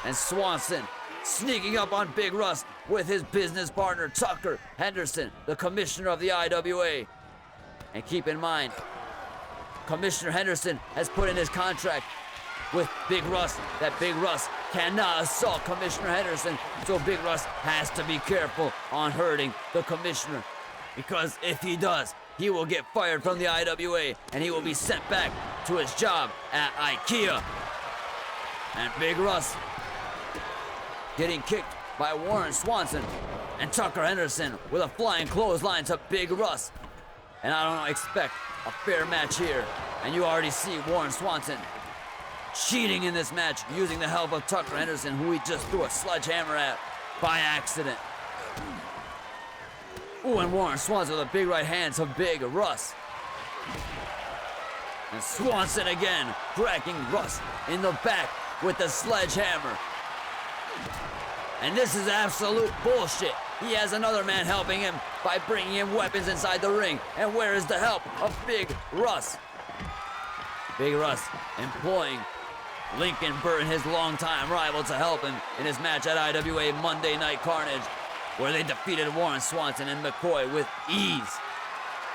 Speaker 1: And Swanson sneaking up on Big Russ with his business partner Tucker Henderson, the commissioner of the IWA. And keep in mind, Commissioner Henderson has put in his contract with Big Russ that Big Russ cannot assault Commissioner Henderson, so Big Russ has to be careful on hurting the commissioner, because if he does, he will get fired from the IWA and he will be sent back to his job at IKEA. And Big Russ getting kicked by Warren Swanson, and Tucker Henderson with a flying clothesline to Big Russ. And I don't expect a fair match here. And you already see Warren Swanson cheating in this match using the help of Tucker Henderson, who he just threw a sledgehammer at by accident. Ooh, and Warren Swanson with a big right hand to Big Russ. And Swanson again cracking Russ in the back with the sledgehammer. And this is absolute bullshit. He has another man helping him by bringing him weapons inside the ring. And where is the help of Big Russ? Big Russ employing Lincoln Burton, his longtime rival, to help him in his match at IWA Monday Night Carnage, where they defeated Warren Swanson and McCoy with ease.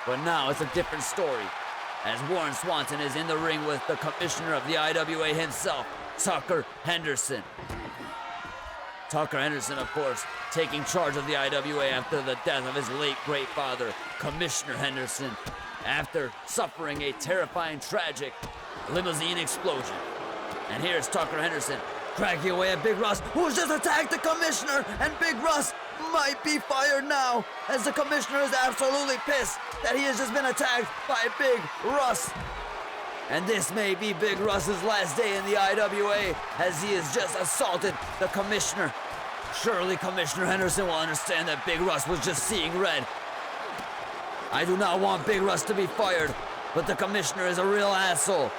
Speaker 1: But now it's a different story, as Warren Swanson is in the ring with the commissioner of the IWA himself, Tucker Henderson. Tucker Henderson, of course, taking charge of the IWA after the death of his late great father, Commissioner Henderson, after suffering a terrifying, tragic limousine explosion. And here's Tucker Henderson cracking away at Big Russ, who's just attacked the commissioner, and Big Russ might be fired now, as the commissioner is absolutely pissed that he has just been attacked by Big Russ. And this may be Big Russ's last day in the IWA, as he has just assaulted the commissioner. Surely Commissioner Henderson will understand that Big Russ was just seeing red. I do not want Big Russ to be fired, but the commissioner is a real asshole.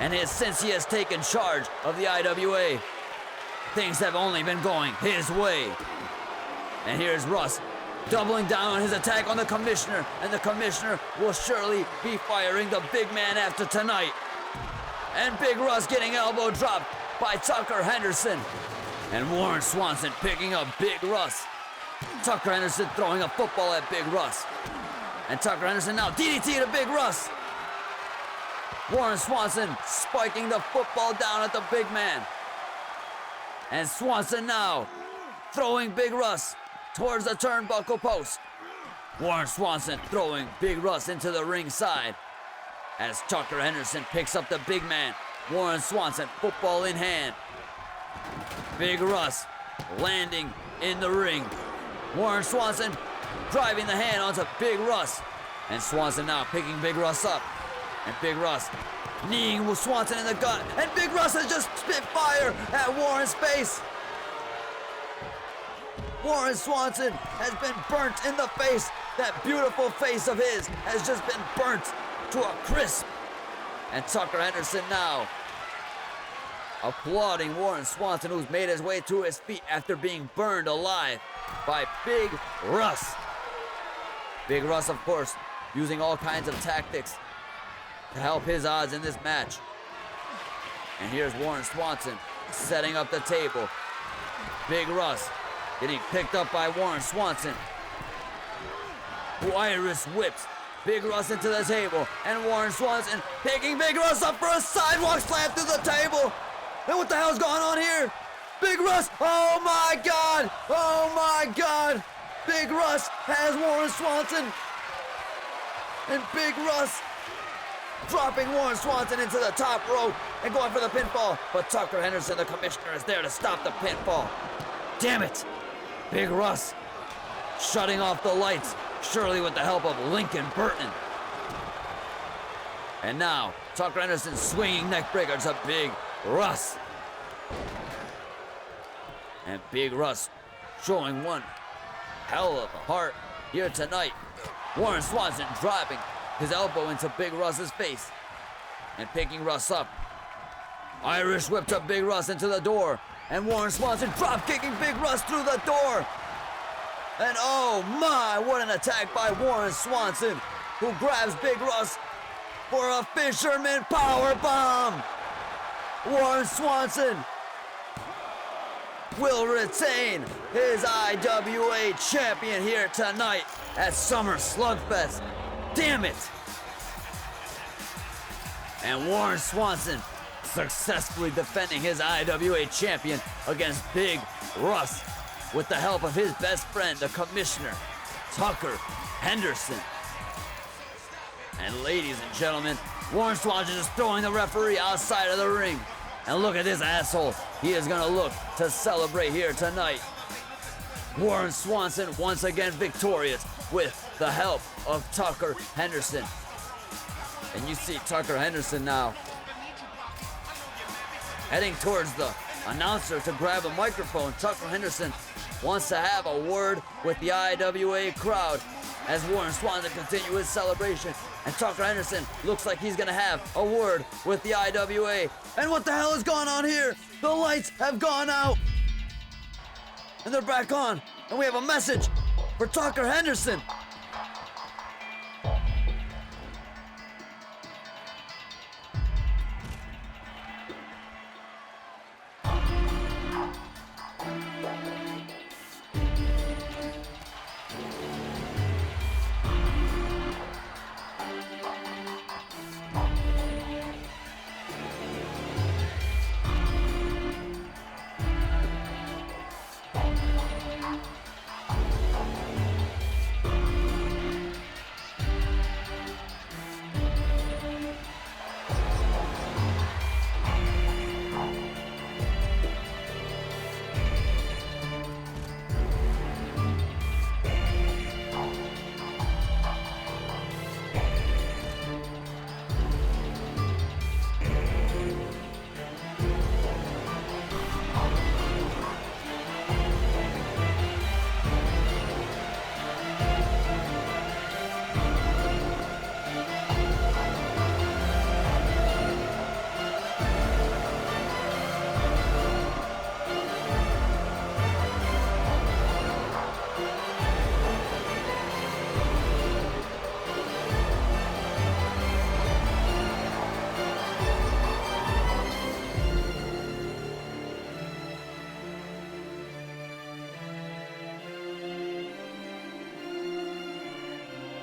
Speaker 1: And since he has taken charge of the IWA, things have only been going his way. And here's Russ doubling down on his attack on the commissioner, and the commissioner will surely be firing the big man after tonight. And Big Russ getting elbow dropped by Tucker Henderson. And Warren Swanson picking up Big Russ. Tucker Henderson throwing a football at Big Russ. And Tucker Henderson now DDT to Big Russ. Warren Swanson spiking the football down at the big man. And Swanson now throwing Big Russ towards the turnbuckle post. Warren Swanson throwing Big Russ into the ringside as Tucker Henderson picks up the big man. Warren Swanson, football in hand. Big Russ landing in the ring. Warren Swanson driving the hand onto Big Russ. And Swanson now picking Big Russ up. And Big Russ kneeing with Swanson in the gut. And Big Russ has just spit fire at Warren's face. Warren Swanson has been burnt in the face. That beautiful face of his has just been burnt to a crisp. And Tucker Henderson now applauding Warren Swanson, who's made his way to his feet after being burned alive by Big Russ. Big Russ, of course, using all kinds of tactics to help his odds in this match. And here's Warren Swanson setting up the table. Big Russ getting picked up by Warren Swanson, who Irish whips Big Russ into the table. And Warren Swanson picking Big Russ up for a sidewalk slam through the table. And what the hell's going on here? Big Russ, oh my God, oh my God. Big Russ has Warren Swanson. And Big Russ dropping Warren Swanson into the top rope and going for the pinfall. But Tucker Henderson, the commissioner, is there to stop the pinfall. Damn it. Big Russ shutting off the lights, surely with the help of Lincoln Burton. And now, Tucker Henderson swinging neckbreaker to Big Russ. And Big Russ showing one hell of a heart here tonight. Warren Swanson driving his elbow into Big Russ's face and picking Russ up. Irish whipped up Big Russ into the door, and Warren Swanson drop kicking Big Russ through the door. And oh my, what an attack by Warren Swanson, who grabs Big Russ for a fisherman power bomb. Warren Swanson will retain his IWA champion here tonight at Summer Slugfest. Damn it! And Warren Swanson successfully defending his IWA champion against Big Russ with the help of his best friend, the commissioner, Tucker Henderson. And ladies and gentlemen, Warren Swanson is throwing the referee outside of the ring. And look at this asshole. He is gonna look to celebrate here tonight. Warren Swanson once again victorious with the help of Tucker Henderson. And you see Tucker Henderson now heading towards the announcer to grab a microphone. Tucker Henderson wants to have a word with the IWA crowd as Warren Swanson continues his celebration. And Tucker Henderson looks like he's gonna have a word with the IWA. And what the hell is going on here? The lights have gone out. And they're back on. And we have a message for Tucker Henderson.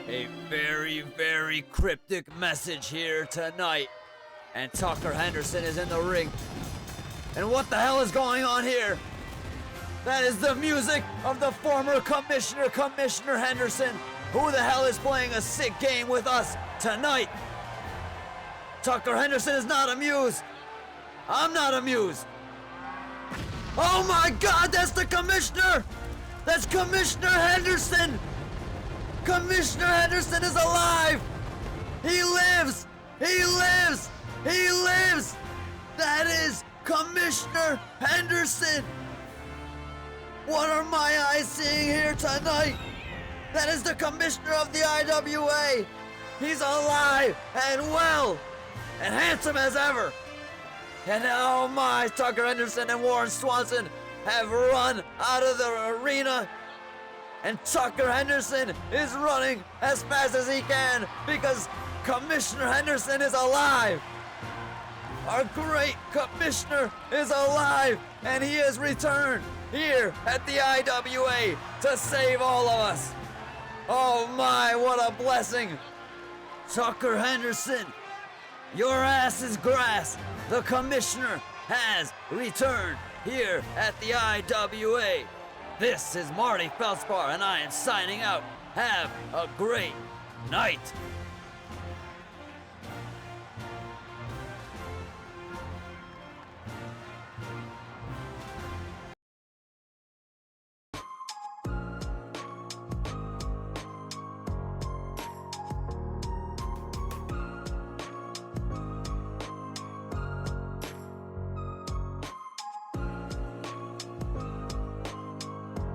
Speaker 1: A very, very cryptic message here tonight. And Tucker Henderson is in the ring. And what the hell is going on here? That is the music of the former commissioner, Commissioner Henderson. Who the hell is playing a sick game with us tonight? Tucker Henderson is not amused. I'm not amused. Oh my God, that's the commissioner! That's Commissioner Henderson! Commissioner Henderson is alive! He lives! He lives! He lives! That is Commissioner Henderson! What are my eyes seeing here tonight? That is the commissioner of the IWA! He's alive and well and handsome as ever! And oh my, Tucker Henderson and Warren Swanson have run out of the arena. And Tucker Henderson is running as fast as he can because Commissioner Henderson is alive. Our great commissioner is alive and he has returned here at the IWA to save all of us. Oh my, what a blessing. Tucker Henderson, your ass is grass. The commissioner has returned here at the IWA. This is Marty Feldspar, and I am signing out. Have a great night.